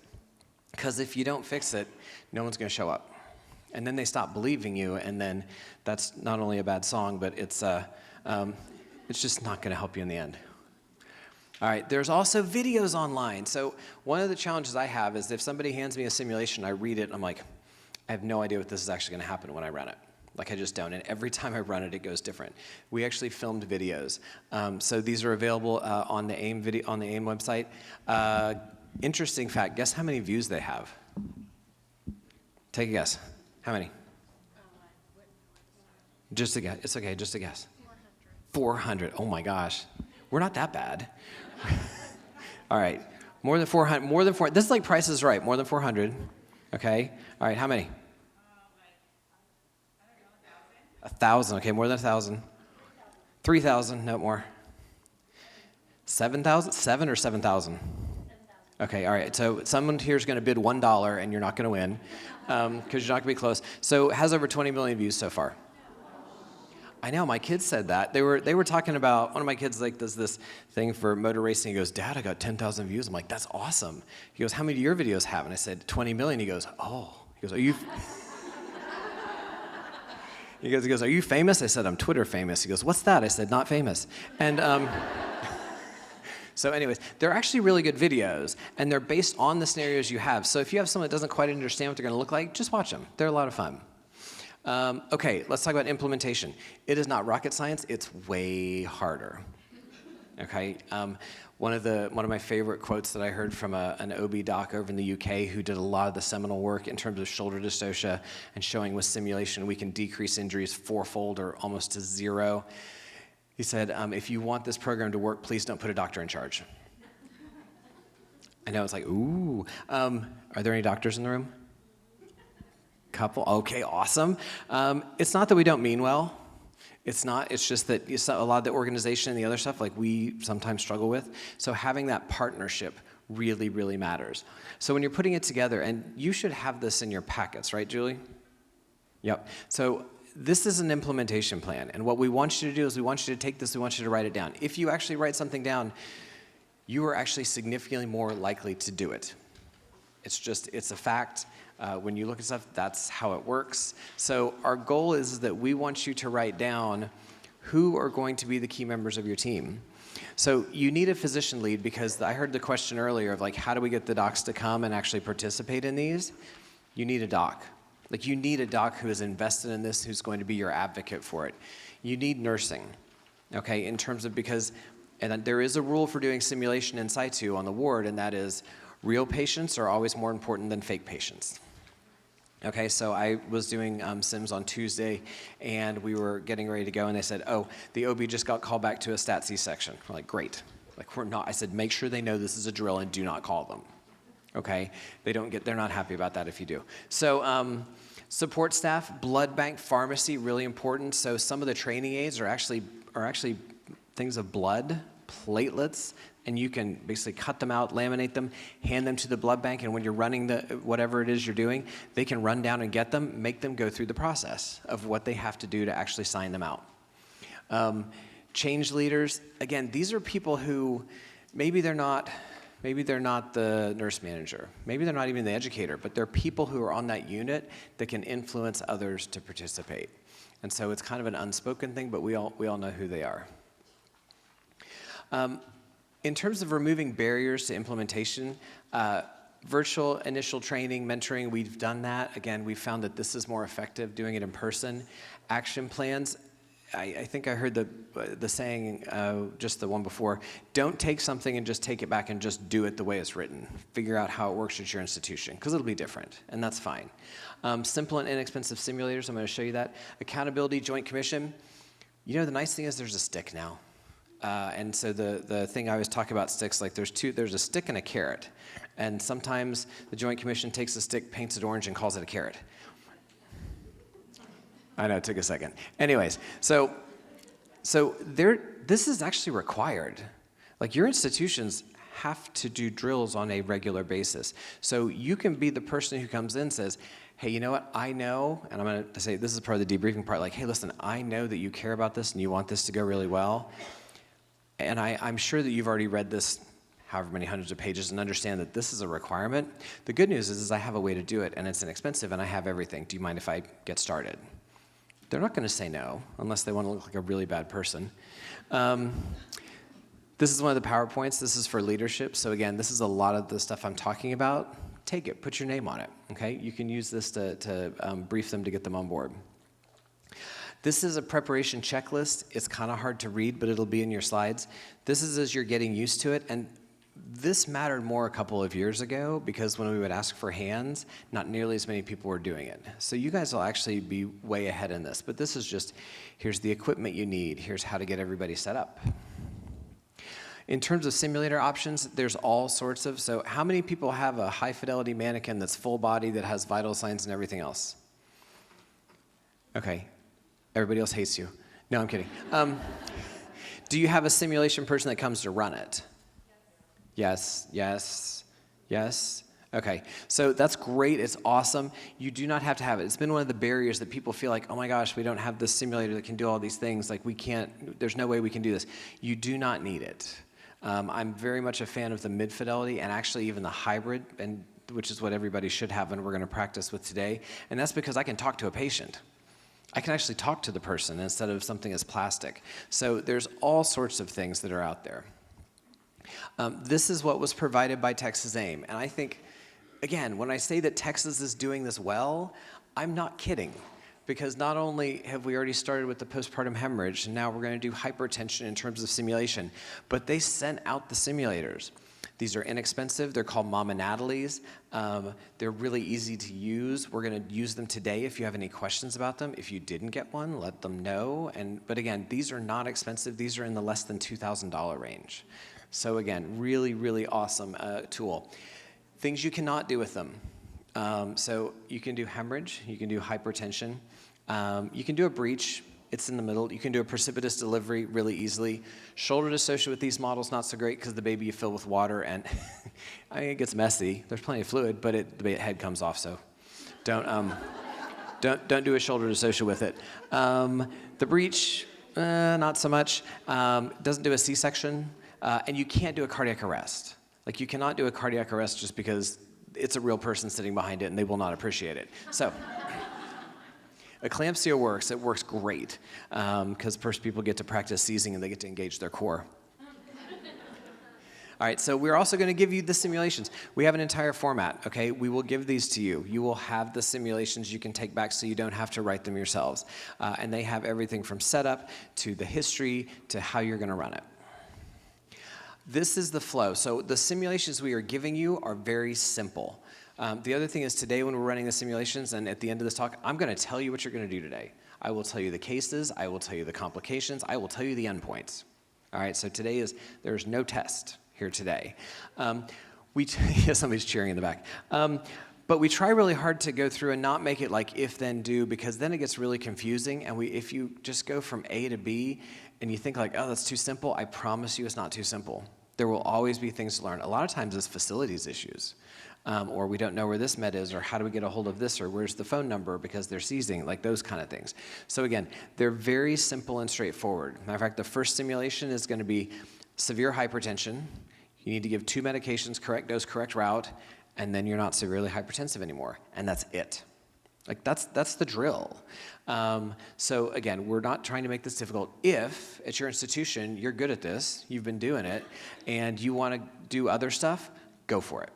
Because if you don't fix it, no one's going to show up. And then they stop believing you, and then that's not only a bad song, but it's just not going to help you in the end. All right, there's also videos online. So one of the challenges I have is if somebody hands me a simulation, I read it, and I'm like, I have no idea what this is actually going to happen when I run it. Like, I just don't. And every time I run it, it goes different. We actually filmed videos. So these are available on the AIM website. Interesting fact, guess how many views they have? Take a guess. How many? Just a guess. It's okay, just a guess. 400. Oh my gosh. We're not that bad. All right. More than 400. More than 400. This is like Price is Right. More than 400. Okay. All right. How many? 1,000. Okay. More than 1,000. 3,000. No more. 7,000? 7 or 7,000? Okay, all right. So someone here is going to bid $1, and you're not going to win because you're not going to be close. So it has over 20 million views so far. I know, my kids said that. They were talking about, one of my kids like does this thing for motor racing. He goes, Dad, I got 10,000 views. I'm like, that's awesome. He goes, how many do your videos have? And I said, 20 million. He goes, oh. He goes, are you? He goes, are you famous? I said, I'm Twitter famous. He goes, what's that? I said, not famous. And so anyways, they're actually really good videos, and they're based on the scenarios you have. So if you have someone that doesn't quite understand what they're going to look like, just watch them. They're a lot of fun. Okay, let's talk about implementation. It is not rocket science. It's way harder. Okay, one of my favorite quotes that I heard from an OB doc over in the UK who did a lot of the seminal work in terms of shoulder dystocia and showing with simulation we can decrease injuries fourfold or almost to zero. He said, if you want this program to work, please don't put a doctor in charge. I know, it's like, ooh. Are there any doctors in the room? Couple? Okay, awesome. It's not that we don't mean well. It's not. It's just that a lot of the organization and the other stuff, like we sometimes struggle with. So having that partnership really, really matters. So when you're putting it together, and you should have this in your packets, right, Julie? Yep. So this is an implementation plan, and what we want you to do is we want you to take this, we want you to write it down. If you actually write something down, you are actually significantly more likely to do it. It's a fact. When you look at stuff, that's how it works. So our goal is that we want you to write down who are going to be the key members of your team. So you need a physician lead, because I heard the question earlier of like, how do we get the docs to come and actually participate in these? You need a doc. Like, you need a doc who is invested in this, who's going to be your advocate for it. You need nursing, okay, in terms of, because, and there is a rule for doing simulation in situ on the ward, and that is real patients are always more important than fake patients. Okay, so I was doing sims on Tuesday, and we were getting ready to go, and they said, oh, the OB just got called back to a stat C-section. We're like, great. Like, we're not, I said, make sure they know this is a drill and do not call them. Okay, they're not happy about that if you do. So support staff, blood bank, pharmacy, really important. So some of the training aids are actually things of blood, platelets, and you can basically cut them out, laminate them, hand them to the blood bank, and when you're running whatever it is you're doing, they can run down and get them, make them go through the process of what they have to do to actually sign them out. Change leaders, again, these are people who maybe they're not the nurse manager, maybe they're not even the educator, but they're people who are on that unit that can influence others to participate. And so it's kind of an unspoken thing, but we all know who they are. In terms of removing barriers to implementation, virtual initial training, mentoring, we've done that. Again, we found that this is more effective doing it in person. Action plans, I think I heard the saying, just the one before, don't take something and just take it back and just do it the way it's written. Figure out how it works at your institution, because it'll be different, and that's fine. Simple and inexpensive simulators, I'm going to show you that. Accountability, Joint Commission. You know, the nice thing is there's a stick now. And so the thing I always talk about sticks, like there's a stick and a carrot. And sometimes the Joint Commission takes a stick, paints it orange, and calls it a carrot. I know, it took a second. Anyways, so this is actually required. Like, your institutions have to do drills on a regular basis. So you can be the person who comes in and says, hey, you know what, I know, and I'm going to say this is part of the debriefing part, like, hey, listen, I know that you care about this and you want this to go really well. And I'm sure that you've already read this however many hundreds of pages and understand that this is a requirement. The good news is I have a way to do it, and it's inexpensive, and I have everything. Do you mind if I get started? They're not going to say no unless they want to look like a really bad person. This is one of the PowerPoints. This is for leadership. So again, this is a lot of the stuff I'm talking about. Take it. Put your name on it. Okay? You can use this to brief them to get them on board. This is a preparation checklist. It's kind of hard to read, but it'll be in your slides. This is as you're getting used to it. And this mattered more a couple of years ago, because when we would ask for hands, not nearly as many people were doing it. So you guys will actually be way ahead in this. But this is just, here's the equipment you need. Here's how to get everybody set up. In terms of simulator options, there's all sorts of, so how many people have a high fidelity mannequin that's full body that has vital signs and everything else? Okay, everybody else hates you. No, I'm kidding. Do you have a simulation person that comes to run it? Yes, yes, yes. Okay, so that's great, it's awesome. You do not have to have it. It's been one of the barriers that people feel like, oh my gosh, we don't have this simulator that can do all these things. Like, we can't, there's no way we can do this. You do not need it. I'm very much a fan of the mid-fidelity and actually even the hybrid, and which is what everybody should have and we're going to practice with today. And that's because I can talk to a patient. I can actually talk to the person instead of something as plastic. So there's all sorts of things that are out there. This is what was provided by TexasAIM. And I think, again, when I say that Texas is doing this well, I'm not kidding. Because not only have we already started with the postpartum hemorrhage, and now we're going to do hypertension in terms of simulation, but they sent out the simulators. These are inexpensive. They're called Mama Natalie's. They're really easy to use. We're going to use them today if you have any questions about them. If you didn't get one, let them know. But again, these are not expensive. These are in the less than $2,000 range. So again, really, really awesome tool. Things you cannot do with them. So you can do hemorrhage. You can do hypertension. You can do a breach. It's in the middle. You can do a precipitous delivery really easily. Shoulder dissociation with these models, not so great because the baby you fill with water and I mean, it gets messy. There's plenty of fluid, but the head comes off, so don't Don't do a shoulder dystocia with it. The breech, not so much. Doesn't do a C-section, and you can't do a cardiac arrest. Like you cannot do a cardiac arrest just because it's a real person sitting behind it and they will not appreciate it. So eclampsia works. It works great because first people get to practice seizing and they get to engage their core. All right, so we're also going to give you the simulations. We have an entire format, okay? We will give these to you. You will have the simulations you can take back so you don't have to write them yourselves. And they have everything from setup to the history to how you're going to run it. This is the flow. So the simulations we are giving you are very simple. The other thing is today when we're running the simulations and at the end of this talk, I'm going to tell you what you're going to do today. I will tell you the cases. I will tell you the complications. I will tell you the endpoints. All right, so today there's no test here today. Yeah, somebody's cheering in the back. But we try really hard to go through and not make it like if, then, do, because then it gets really confusing. And if you just go from A to B and you think like, oh, that's too simple, I promise you it's not too simple. There will always be things to learn. A lot of times it's facilities issues. Or we don't know where this med is, or how do we get a hold of this, or where's the phone number because they're seizing, like those kind of things. So again, they're very simple and straightforward. Matter of fact, the first simulation is going to be severe hypertension. You need to give 2 medications, correct dose, correct route, and then you're not severely hypertensive anymore, and that's it. Like that's the drill. So again, we're not trying to make this difficult. If at your institution you're good at this, you've been doing it, and you want to do other stuff, go for it.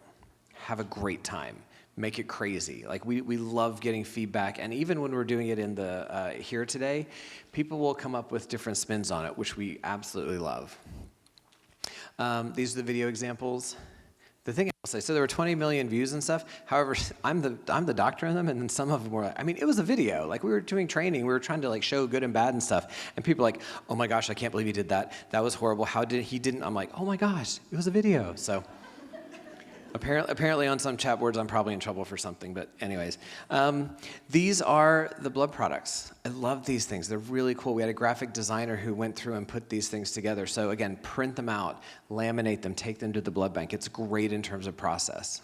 Have a great time. Make it crazy. Like we love getting feedback, and even when we're doing it in the here today, people will come up with different spins on it, which we absolutely love. These are the video examples. The thing I'll say, so there were 20 million views and stuff. However, I'm the doctor in them, and then some of them were, I mean, it was a video. Like we were doing training, we were trying to like show good and bad and stuff, and people are like, oh my gosh, I can't believe he did that. That was horrible. How did he didn't? I'm like, oh my gosh, it was a video. So. Apparently on some chat boards I'm probably in trouble for something, but anyways. These are the blood products. I love these things. They're really cool. We had a graphic designer who went through and put these things together. So again, print them out, laminate them, take them to the blood bank. It's great in terms of process.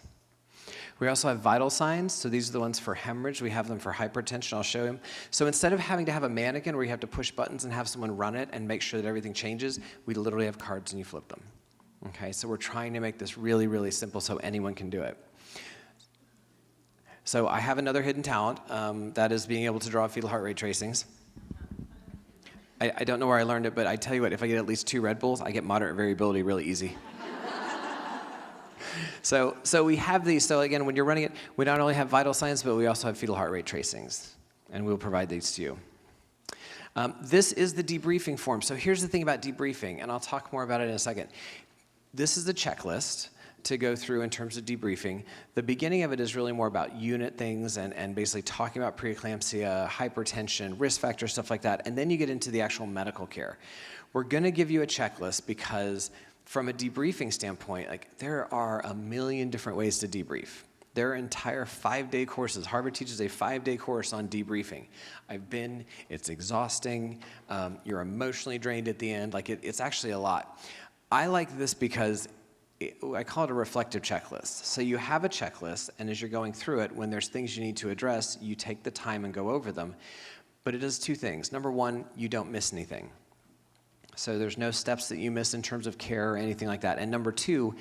We also have vital signs. So these are the ones for hemorrhage. We have them for hypertension. I'll show him. So instead of having to have a mannequin where you have to push buttons and have someone run it and make sure that everything changes, we literally have cards and you flip them. Okay, so we're trying to make this really, really simple so anyone can do it. So I have another hidden talent, that is being able to draw fetal heart rate tracings. I don't know where I learned it, but I tell you what, if I get at least 2 Red Bulls, I get moderate variability really easy. So we have these. So again, when you're running it, we not only have vital signs, but we also have fetal heart rate tracings, and we'll provide these to you. This is the debriefing form. So here's the thing about debriefing, and I'll talk more about it in a second. This is the checklist to go through in terms of debriefing. The beginning of it is really more about unit things and basically talking about preeclampsia, hypertension, risk factors, stuff like that. And then you get into the actual medical care. We're going to give you a checklist because from a debriefing standpoint, like there are a million different ways to debrief. There are entire 5-day courses. Harvard teaches a 5-day course on debriefing. It's exhausting. You're emotionally drained at the end. Like it's actually a lot. I like this because I call it a reflective checklist. So you have a checklist, and as you're going through it, when there's things you need to address, you take the time and go over them. But it does 2 things. Number 1, you don't miss anything. So there's no steps that you miss in terms of care or anything like that. And number 2,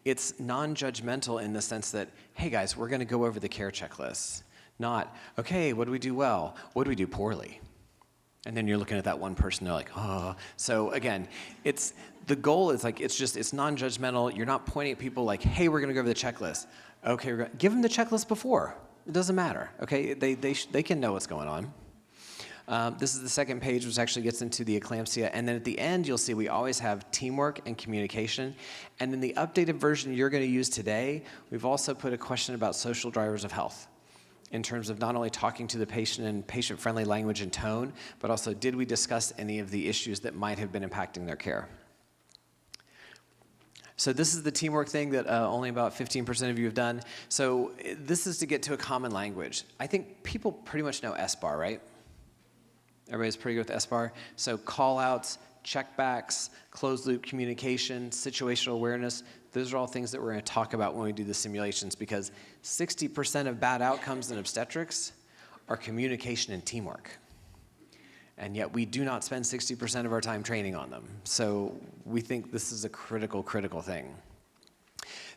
it's non-judgmental in the sense that, hey guys, we're going to go over the care checklist. Not, okay, what do we do well? What do we do poorly? And then you're looking at that one person, they're like, oh. So again, the goal is like, it's non-judgmental. You're not pointing at people like, hey, we're gonna go over the checklist. Okay, give them the checklist before. It doesn't matter, okay? They can know what's going on. This is the second page, which actually gets into the eclampsia. And then at the end, you'll see we always have teamwork and communication. And in the updated version you're gonna use today, we've also put a question about social drivers of health, in terms of not only talking to the patient in patient-friendly language and tone, but also did we discuss any of the issues that might have been impacting their care. So this is the teamwork thing that only about 15% of you have done. So this is to get to a common language. I think people pretty much know SBAR, right? Everybody's pretty good with SBAR. So call-outs, checkbacks, closed-loop communication, situational awareness, those are all things that we're going to talk about when we do the simulations because 60% of bad outcomes in obstetrics are communication and teamwork. And yet we do not spend 60% of our time training on them. So we think this is a critical, critical thing.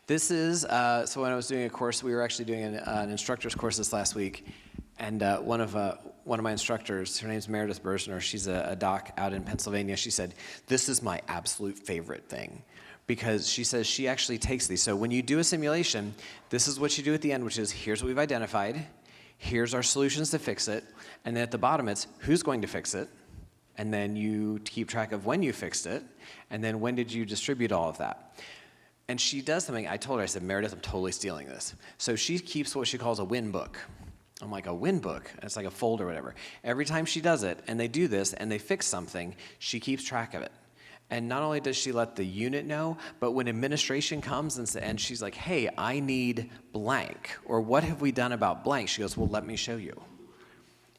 This is, so when I was doing a course, we were actually doing an instructor's course this last week, and one of my instructors, her name's Meredith Bersner, she's a doc out in Pennsylvania, she said, this is my absolute favorite thing, because she says she actually takes these. So when you do a simulation, this is what you do at the end, which is, here's what we've identified, here's our solutions to fix it, and then at the bottom it's, who's going to fix it, and then you keep track of when you fixed it, and then when did you distribute all of that. And she does something, I told her, I said, Meredith, I'm totally stealing this. So she keeps what she calls a win book. I'm like, a win book? It's like a folder or whatever. Every time she does it, and they do this, and they fix something, she keeps track of it. And not only does she let the unit know, but when administration comes and she's like, hey, I need blank, or what have we done about blank? She goes, well, let me show you.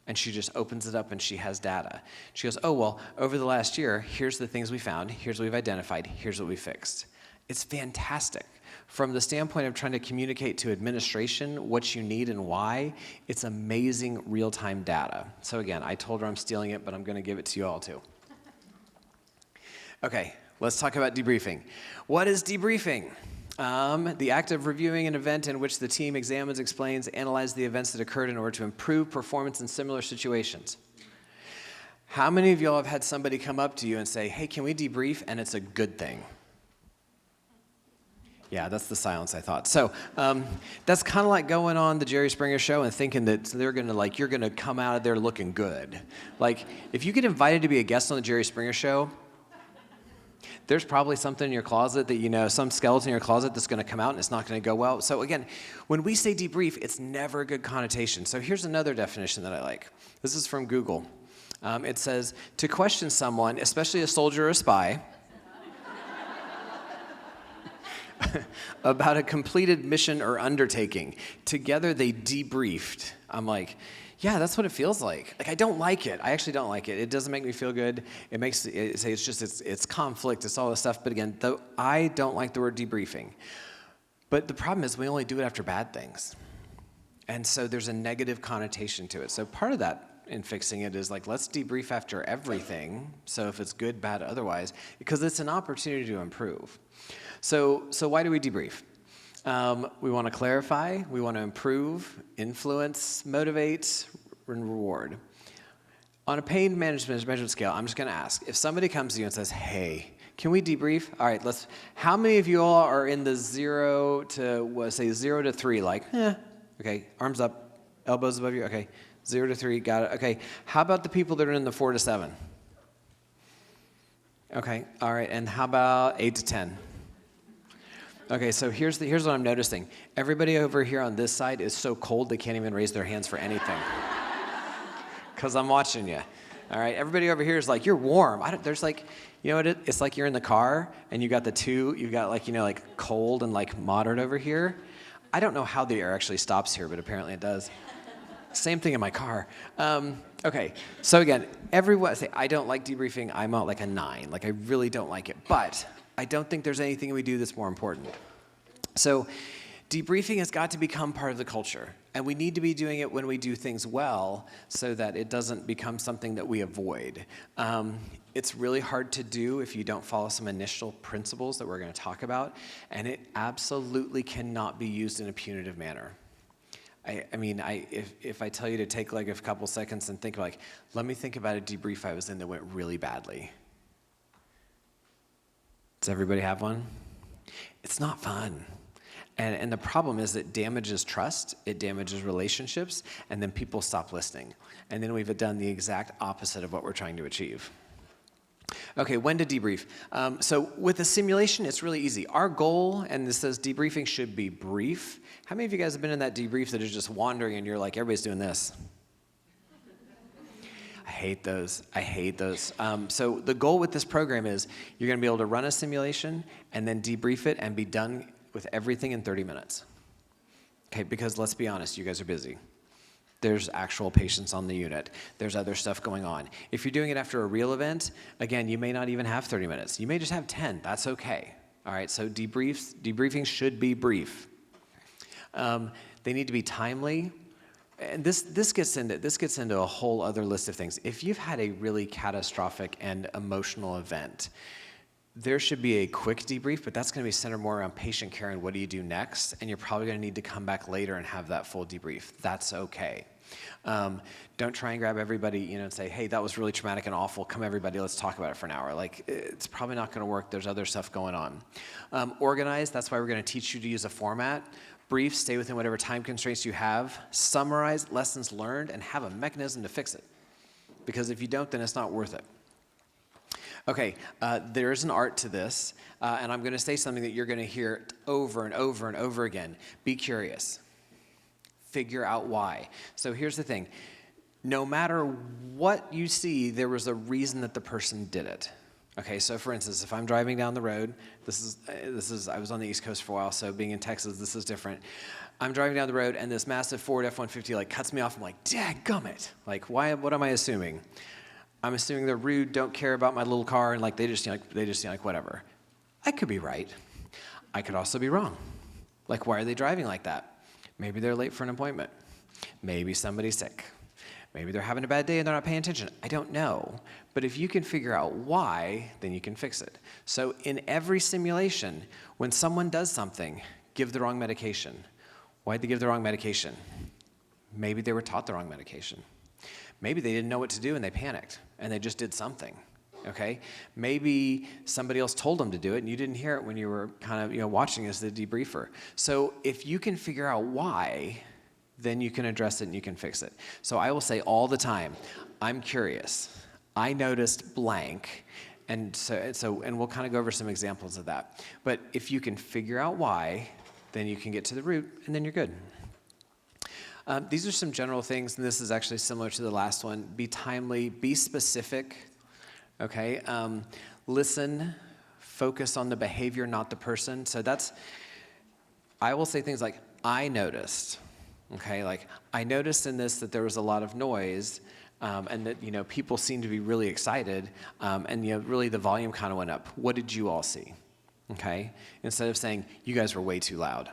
And she just opens it up and she has data. She goes, oh, well, over the last year, here's the things we found, here's what we've identified, here's what we fixed. It's fantastic. From the standpoint of trying to communicate to administration what you need and why, it's amazing real-time data. So again, I told her I'm stealing it, but I'm going to give it to you all too. Okay, let's talk about debriefing. What is debriefing? The act of reviewing an event in which the team examines, explains, analyzes the events that occurred in order to improve performance in similar situations. How many of y'all have had somebody come up to you and say, hey, can we debrief? And it's a good thing. Yeah, that's the silence I thought. So that's kind of like going on the Jerry Springer show and thinking that they're going to, like, you're going to come out of there looking good. Like, if you get invited to be a guest on the Jerry Springer show, there's probably something in your closet that, you know, some skeleton in your closet that's going to come out and it's not going to go well. So again, when we say debrief, it's never a good connotation. So here's another definition that I like. This is from Google. It says, to question someone, especially a soldier or a spy, about a completed mission or undertaking. Together they debriefed. I'm like, yeah, that's what it feels like. Like, I don't like it. I actually don't like it. It doesn't make me feel good. It makes it say it's conflict. It's all this stuff. But again, I don't like the word debriefing. But the problem is we only do it after bad things. And so there's a negative connotation to it. So part of that in fixing it is like, let's debrief after everything. So if it's good, bad, otherwise, because it's an opportunity to improve. So why do we debrief? We want to clarify, we want to improve, influence, motivate, and reward. On a pain management scale, I'm just going to ask, if somebody comes to you and says, hey, can we debrief? All right, how many of you all are in the 0 to 3, like, okay, arms up, elbows above you, okay, 0 to 3, got it, okay. How about the people that are in the 4 to 7? Okay, all right, and how about 8 to 10? Okay, so here's what I'm noticing. Everybody over here on this side is so cold they can't even raise their hands for anything. Because I'm watching you. All right, everybody over here is like, you're warm. There's like, you know what, it's like you're in the car and you got you've got like, you know, like cold and like moderate over here. I don't know how the air actually stops here, but apparently it does. Same thing in my car. Okay, so again, everyone say, I don't like debriefing. I'm out like a 9. Like, I really don't like it. But I don't think there's anything we do that's more important. So debriefing has got to become part of the culture. And we need to be doing it when we do things well so that it doesn't become something that we avoid. It's really hard to do if you don't follow some initial principles that we're going to talk about. And it absolutely cannot be used in a punitive manner. If I tell you to take like a couple seconds and think like, let me think about a debrief I was in that went really badly. Does everybody have one? It's not fun. And the problem is it damages trust, it damages relationships, and then people stop listening. And then we've done the exact opposite of what we're trying to achieve. Okay, when to debrief. So with a simulation, it's really easy. Our goal, and this says debriefing should be brief. How many of you guys have been in that debrief that is just wandering and you're like, everybody's doing this? I hate those. So the goal with this program is you're going to be able to run a simulation and then debrief it and be done with everything in 30 minutes. Okay, because let's be honest, you guys are busy. There's actual patients on the unit. There's other stuff going on. If you're doing it after a real event, again, you may not even have 30 minutes. You may just have 10. That's okay. All right, so debriefing should be brief. They need to be timely, and this gets into a whole other list of things. If you've had a really catastrophic and emotional event, there should be a quick debrief, but that's going to be centered more around patient care and what do you do next, and you're probably going to need to come back later and have that full debrief. That's okay. Don't try and grab everybody, and say, hey, that was really traumatic and awful. Come everybody, let's talk about it for an hour. Like, it's probably not going to work. There's other stuff going on. Organize, that's why we're going to teach you to use a format. Brief, stay within whatever time constraints you have. Summarize lessons learned and have a mechanism to fix it. Because if you don't, then it's not worth it. Okay, there is an art to this, and I'm going to say something that you're going to hear over and over and over again. Be curious. Figure out why. So here's the thing. No matter what you see, there was a reason that the person did it. Okay, so for instance, if I'm driving down the road, I was on the East Coast for a while, so being in Texas, this is different. I'm driving down the road, and this massive Ford F-150 cuts me off. I'm like, dadgummit. Why? What am I assuming? I'm assuming they're rude, don't care about my little car, and they just whatever. I could be right. I could also be wrong. Why are they driving like that? Maybe they're late for an appointment. Maybe somebody's sick. Maybe they're having a bad day and they're not paying attention. I don't know. But if you can figure out why, then you can fix it. So in every simulation, when someone does something, give the wrong medication. Why'd they give the wrong medication? Maybe they were taught the wrong medication. Maybe they didn't know what to do and they panicked and they just did something. Okay? Maybe somebody else told them to do it and you didn't hear it when you were kind of watching as the debriefer. So if you can figure out why, then you can address it and you can fix it. So I will say all the time, I'm curious. I noticed blank. And so we'll kind of go over some examples of that. But if you can figure out why, then you can get to the root and then you're good. These are some general things, and this is actually similar to the last one. Be timely, be specific. Okay, listen, focus on the behavior, not the person. So I will say things like, I noticed, okay? I noticed in this that there was a lot of noise, and that, people seemed to be really excited, and, really the volume kind of went up. What did you all see, okay? Instead of saying, you guys were way too loud.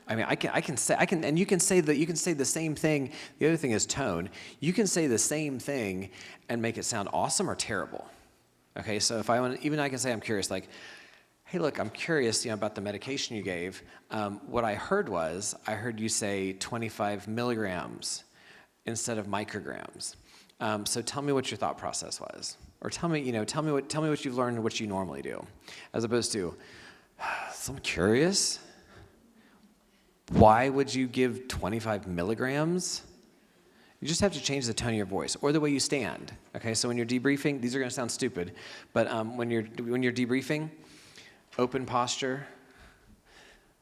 I mean, and you can say the same thing. The other thing is tone. You can say the same thing and make it sound awesome or terrible. Okay, so if I can say I'm curious, hey, look, I'm curious, about the medication you gave. What I heard you say 25 milligrams instead of micrograms. So tell me what your thought process was, or tell me what you've learned and what you normally do, as opposed to, so I'm curious. Why would you give 25 milligrams? You just have to change the tone of your voice or the way you stand. Okay, so when you're debriefing, these are going to sound stupid, but when you're debriefing, open posture.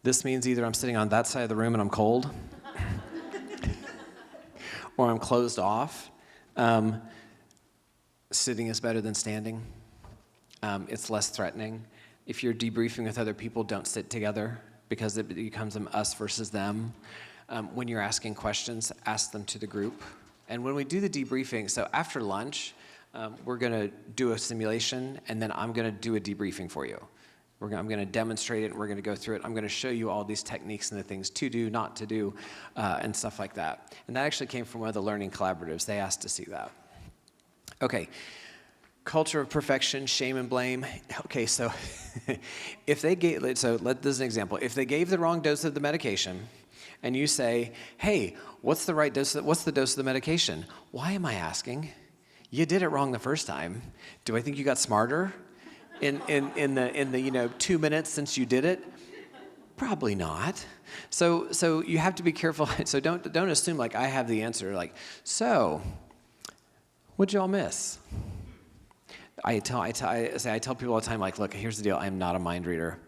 This means either I'm sitting on that side of the room and I'm cold, or I'm closed off. Sitting is better than standing. It's less threatening. If you're debriefing with other people, don't sit together, because it becomes an us versus them. When you're asking questions, ask them to the group. And when we do the debriefing, so after lunch, we're going to do a simulation, and then I'm going to do a debriefing for you. I'm going to demonstrate it, and we're going to go through it. I'm going to show you all these techniques and the things to do, not to do, and stuff like that. And that actually came from one of the learning collaboratives. They asked to see that. Okay. Culture of perfection, shame and blame. Okay, so this is an example. If they gave the wrong dose of the medication, and you say, "Hey, what's the right dose? What's the dose of the medication?" Why am I asking? You did it wrong the first time. Do I think you got smarter in the 2 minutes since you did it? Probably not. So you have to be careful. So don't assume I have the answer. So what'd y'all miss? I tell people all the time, look, here's the deal. I'm not a mind reader.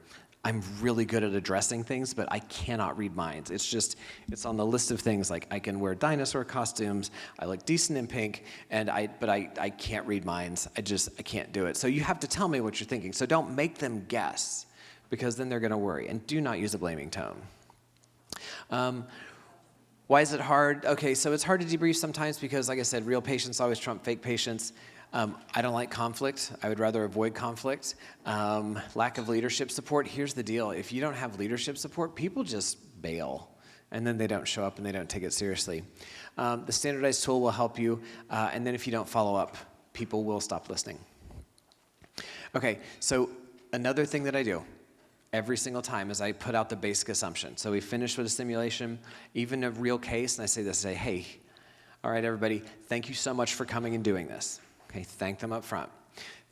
I'm really good at addressing things, but I cannot read minds. It's on the list of things. I can wear dinosaur costumes. I look decent in pink, but I can't read minds. I can't do it. So you have to tell me what you're thinking. So don't make them guess, because then they're going to worry. And do not use a blaming tone. Why is it hard? Okay, so it's hard to debrief sometimes because, like I said, real patients always trump fake patients. I don't like conflict. I would rather avoid conflict. Lack of leadership support. Here's the deal. If you don't have leadership support, people just bail. and then they don't show up and they don't take it seriously. The standardized tool will help you, and then if you don't follow up, people will stop listening. Okay, so another thing that I do every single time is I put out the basic assumption. So we finish with a simulation, even a real case, and I say this, hey, all right, everybody, thank you so much for coming and doing this. Okay, thank them up front.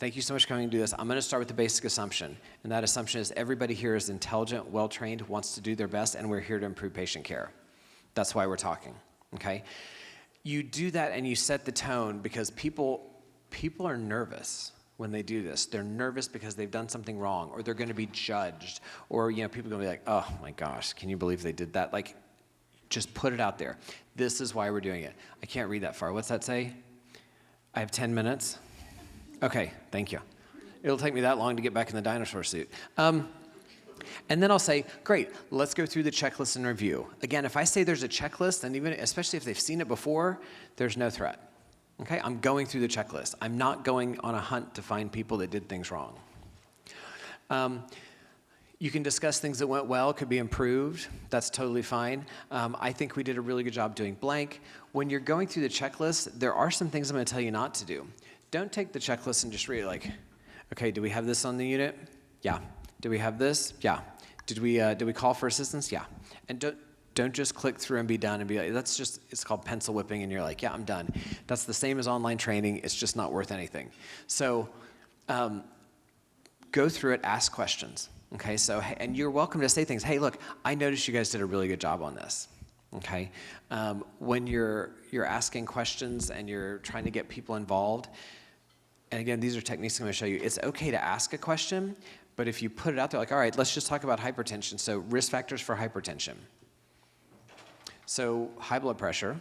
Thank you so much for coming to do this. I'm going to start with the basic assumption, and that assumption is everybody here is intelligent, well-trained, wants to do their best, and we're here to improve patient care. That's why we're talking, okay? You do that and you set the tone because people are nervous when they do this. They're nervous because they've done something wrong, or they're going to be judged, or people are going to be like, oh my gosh, can you believe they did that? Like, just put it out there. This is why we're doing it. I can't read that far. What's that say? I have 10 minutes? Okay, thank you. It'll take me that long to get back in the dinosaur suit. And then I'll say, great, let's go through the checklist and review. Again, if I say there's a checklist, and even especially if they've seen it before, there's no threat. Okay, I'm going through the checklist. I'm not going on a hunt to find people that did things wrong. You can discuss things that went well, could be improved. That's totally fine. I think we did a really good job doing blank. When you're going through the checklist, there are some things I'm going to tell you not to do. Don't take the checklist and just read it like, okay, do we have this on the unit? Yeah. Do we have this? Yeah. Did we call for assistance? Yeah. And don't just click through and be done and be like, it's called pencil whipping, and you're like, yeah, I'm done. That's the same as online training. It's just not worth anything. So go through it, ask questions. Okay, so, and you're welcome to say things. Hey, look, I noticed you guys did a really good job on this. Okay, when you're asking questions and you're trying to get people involved, and again, these are techniques I'm going to show you. It's okay to ask a question, but if you put it out there, like, all right, let's just talk about hypertension. So risk factors for hypertension. So high blood pressure,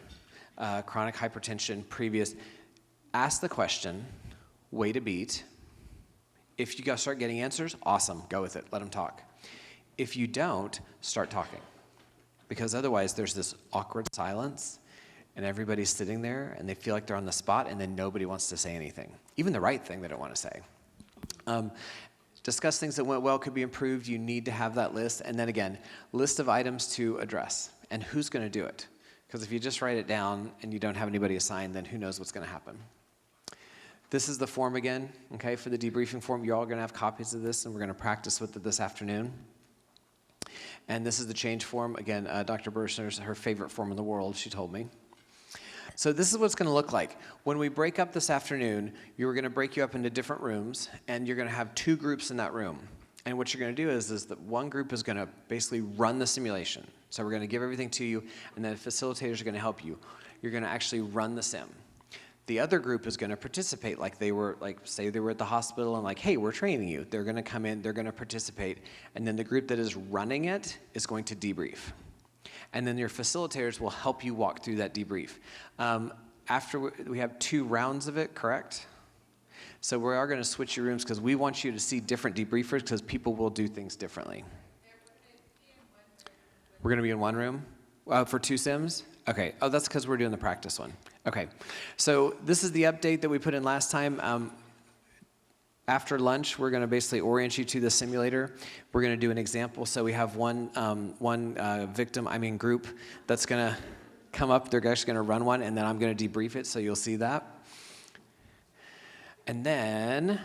chronic hypertension, previous. Ask the question, wait a beat. If you start getting answers, awesome, go with it, let them talk. If you don't, start talking. Because otherwise there's this awkward silence and everybody's sitting there and they feel like they're on the spot and then nobody wants to say anything. Even the right thing they don't want to say. Discuss things that went well, could be improved. You need to have that list. And then again, list of items to address and who's going to do it. Because if you just write it down and you don't have anybody assigned, then who knows what's going to happen. This is the form again, okay, for the debriefing form. You're all going to have copies of this, and we're going to practice with it this afternoon. And this is the change form. Again, Dr. Bursner's her favorite form in the world, she told me. So this is what it's going to look like. When we break up this afternoon, you're going to break you up into different rooms, and you're going to have 2 groups in that room. And what you're going to do is that one group is going to basically run the simulation. So we're going to give everything to you, and then facilitators are going to help you. You're going to actually run the sim. The other group is going to participate say they were at the hospital and like, hey, we're training you. They're going to come in, they're going to participate. And then the group that is running it is going to debrief. And then your facilitators will help you walk through that debrief. After we have 2 rounds of it, correct? So we are going to switch your rooms because we want you to see different debriefers because people will do things differently. We're going to be in one room for 2 sims? Okay. Oh, that's because we're doing the practice one. Okay. So this is the update that we put in last time. After lunch, we're going to basically orient you to the simulator. We're going to do an example. So we have one group that's going to come up. They're actually going to run one, and then I'm going to debrief it, so you'll see that. And then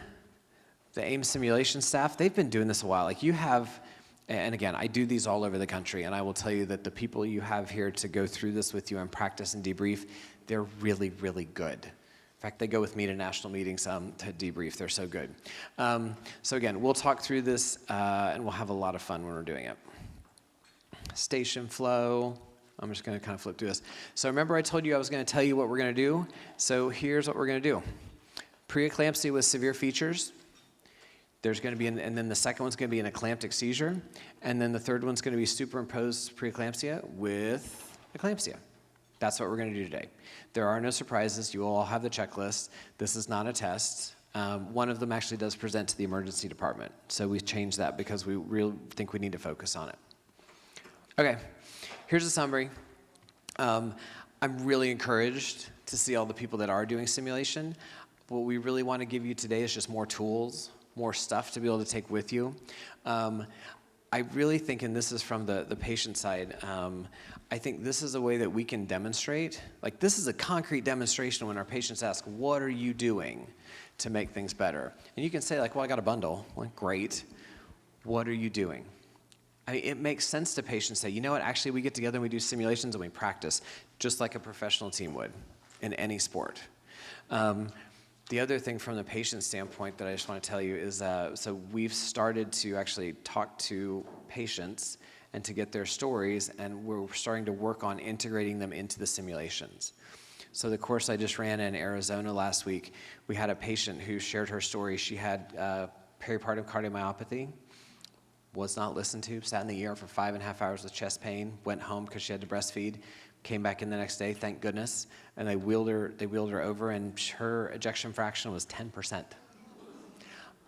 the AIM simulation staff, they've been doing this a while. Like you have, and again, I do these all over the country, and I will tell you that the people you have here to go through this with you and practice and debrief, they're really, really good. In fact, they go with me to national meetings to debrief. They're so good. So again, we'll talk through this, and we'll have a lot of fun when we're doing it. Station flow. I'm just going to kind of flip through this. So remember I told you I was going to tell you what we're going to do? So here's what we're going to do. Preeclampsia with severe features. There's going to be, and then the second one's going to be an eclamptic seizure. And then the third one's going to be superimposed preeclampsia with eclampsia. That's what we're going to do today. There are no surprises. You will all have the checklist. This is not a test. One of them actually does present to the emergency department. So we changed that because we really think we need to focus on it. Okay, here's a summary. I'm really encouraged to see all the people that are doing simulation. What we really want to give you today is just more tools, more stuff to be able to take with you. I really think, and this is from the patient side, I think this is a way that we can demonstrate, like this is a concrete demonstration when our patients ask, what are you doing to make things better? And you can say like, well, I got a bundle. Well, great. What are you doing? I mean, it makes sense to patients say, you know what, actually we get together and we do simulations and we practice, just like a professional team would in any sport. The other thing from the patient standpoint that I just want to tell you is, so we've started to actually talk to patients and to get their stories, and we're starting to work on integrating them into the simulations. So the course I just ran in Arizona last week, we had a patient who shared her story. She had peripartum cardiomyopathy, was not listened to, sat in the ER for 5.5 hours with chest pain, went home because she had to breastfeed, came back in the next day, thank goodness, and they wheeled her over, and her ejection fraction was 10%.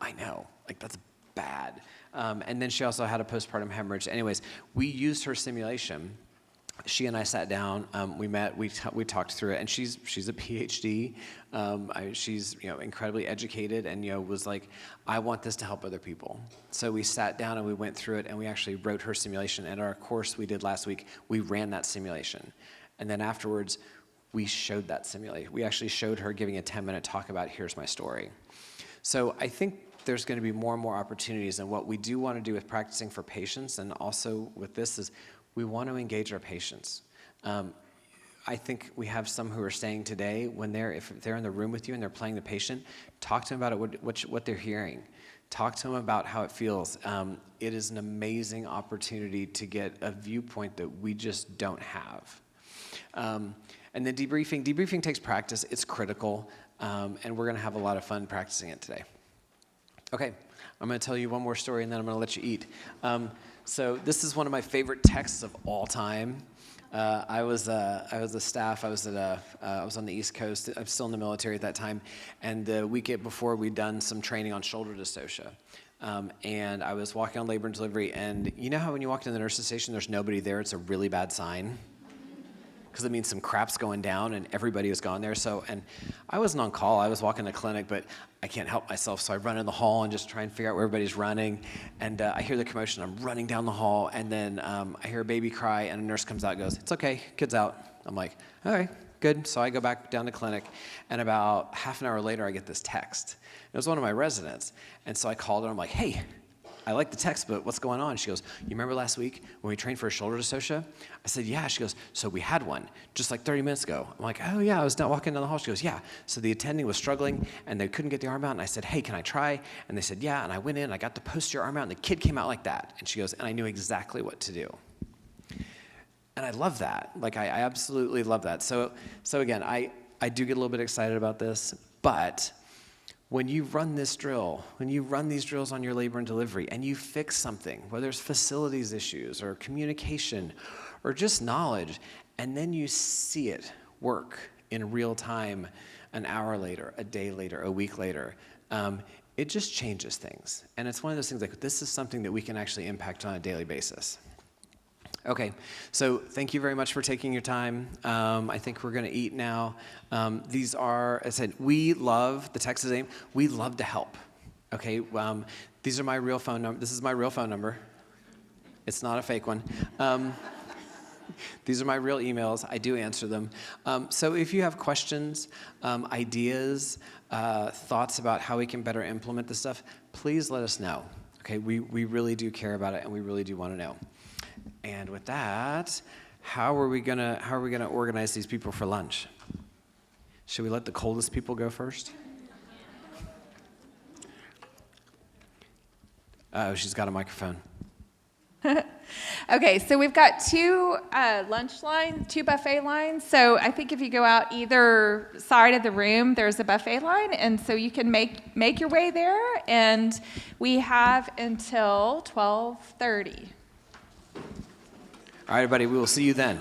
I know, like that's bad. And then she also had a postpartum hemorrhage. Anyways, we used her simulation. She and I sat down, we met, we talked through it, and she's a PhD. She's incredibly educated, and was like, I want this to help other people. So we sat down and we went through it, and we actually wrote her simulation. And our course we did last week, we ran that simulation, and then afterwards we showed that simulation. We actually showed her giving a 10-minute talk about here's my story. So I think there's going to be more and more opportunities, and what we do want to do with practicing for patients and also with this is we want to engage our patients. I think we have some who are staying today. If they're in the room with you and they're playing the patient, talk to them about what they're hearing. Talk to them about how it feels. It is an amazing opportunity to get a viewpoint that we just don't have. And then debriefing takes practice. It's critical, and we're going to have a lot of fun practicing it today. Okay, I'm going to tell you one more story, and then I'm going to let you eat. So this is one of my favorite texts of all time. I was a staff. I was on the East Coast. I'm still in the military at that time, and the week before we'd done some training on shoulder dystocia. And I was walking on labor and delivery, and you know how when you walk into the nurse's station, there's nobody there. It's a really bad sign, because it means some crap's going down, and everybody was gone there. And I wasn't on call. I was walking the clinic, but I can't help myself, so I run in the hall and just try and figure out where everybody's running. And I hear the commotion. I'm running down the hall, and then I hear a baby cry, and a nurse comes out and goes, "It's okay, kid's out." I'm like, all right, good. So I go back down to clinic, and about half an hour later, I get this text. It was one of my residents, and so I called her. I'm like, "Hey, I like the text, but what's going on?" She goes, "You remember last week when we trained for a shoulder dystocia?" I said, "Yeah." She goes, "So we had one just like 30 minutes ago." I'm like, "Oh yeah, I was down walking down the hall." She goes, "Yeah." So the attending was struggling and they couldn't get the arm out, and I said, "Hey, can I try?" And they said, "Yeah." And I went in, and I got the posterior arm out, and the kid came out like that. And she goes, and I knew exactly what to do. And I love that. Like I absolutely love that. So again, I do get a little bit excited about this, but when you run this drill, when you run these drills on your labor and delivery, and you fix something, whether it's facilities issues or communication or just knowledge, and then you see it work in real time an hour later, a day later, a week later, it just changes things. And it's one of those things like this is something that we can actually impact on a daily basis. Okay, so thank you very much for taking your time. I think we're going to eat now. These are, as I said, we love the TexasAIM. We love to help. Okay, these are my real phone number. This is my real phone number. It's not a fake one. These are my real emails. I do answer them. So if you have questions, ideas, thoughts about how we can better implement this stuff, please let us know. Okay, we really do care about it, and we really do want to know. And with that, how are we gonna organize these people for lunch? Should we let the coldest people go first? Oh, she's got a microphone. Okay, so we've got two lunch lines, two buffet lines. So I think if you go out either side of the room, there's a buffet line, and so you can make your way there. And we have until 12:30. All right, everybody, we will see you then.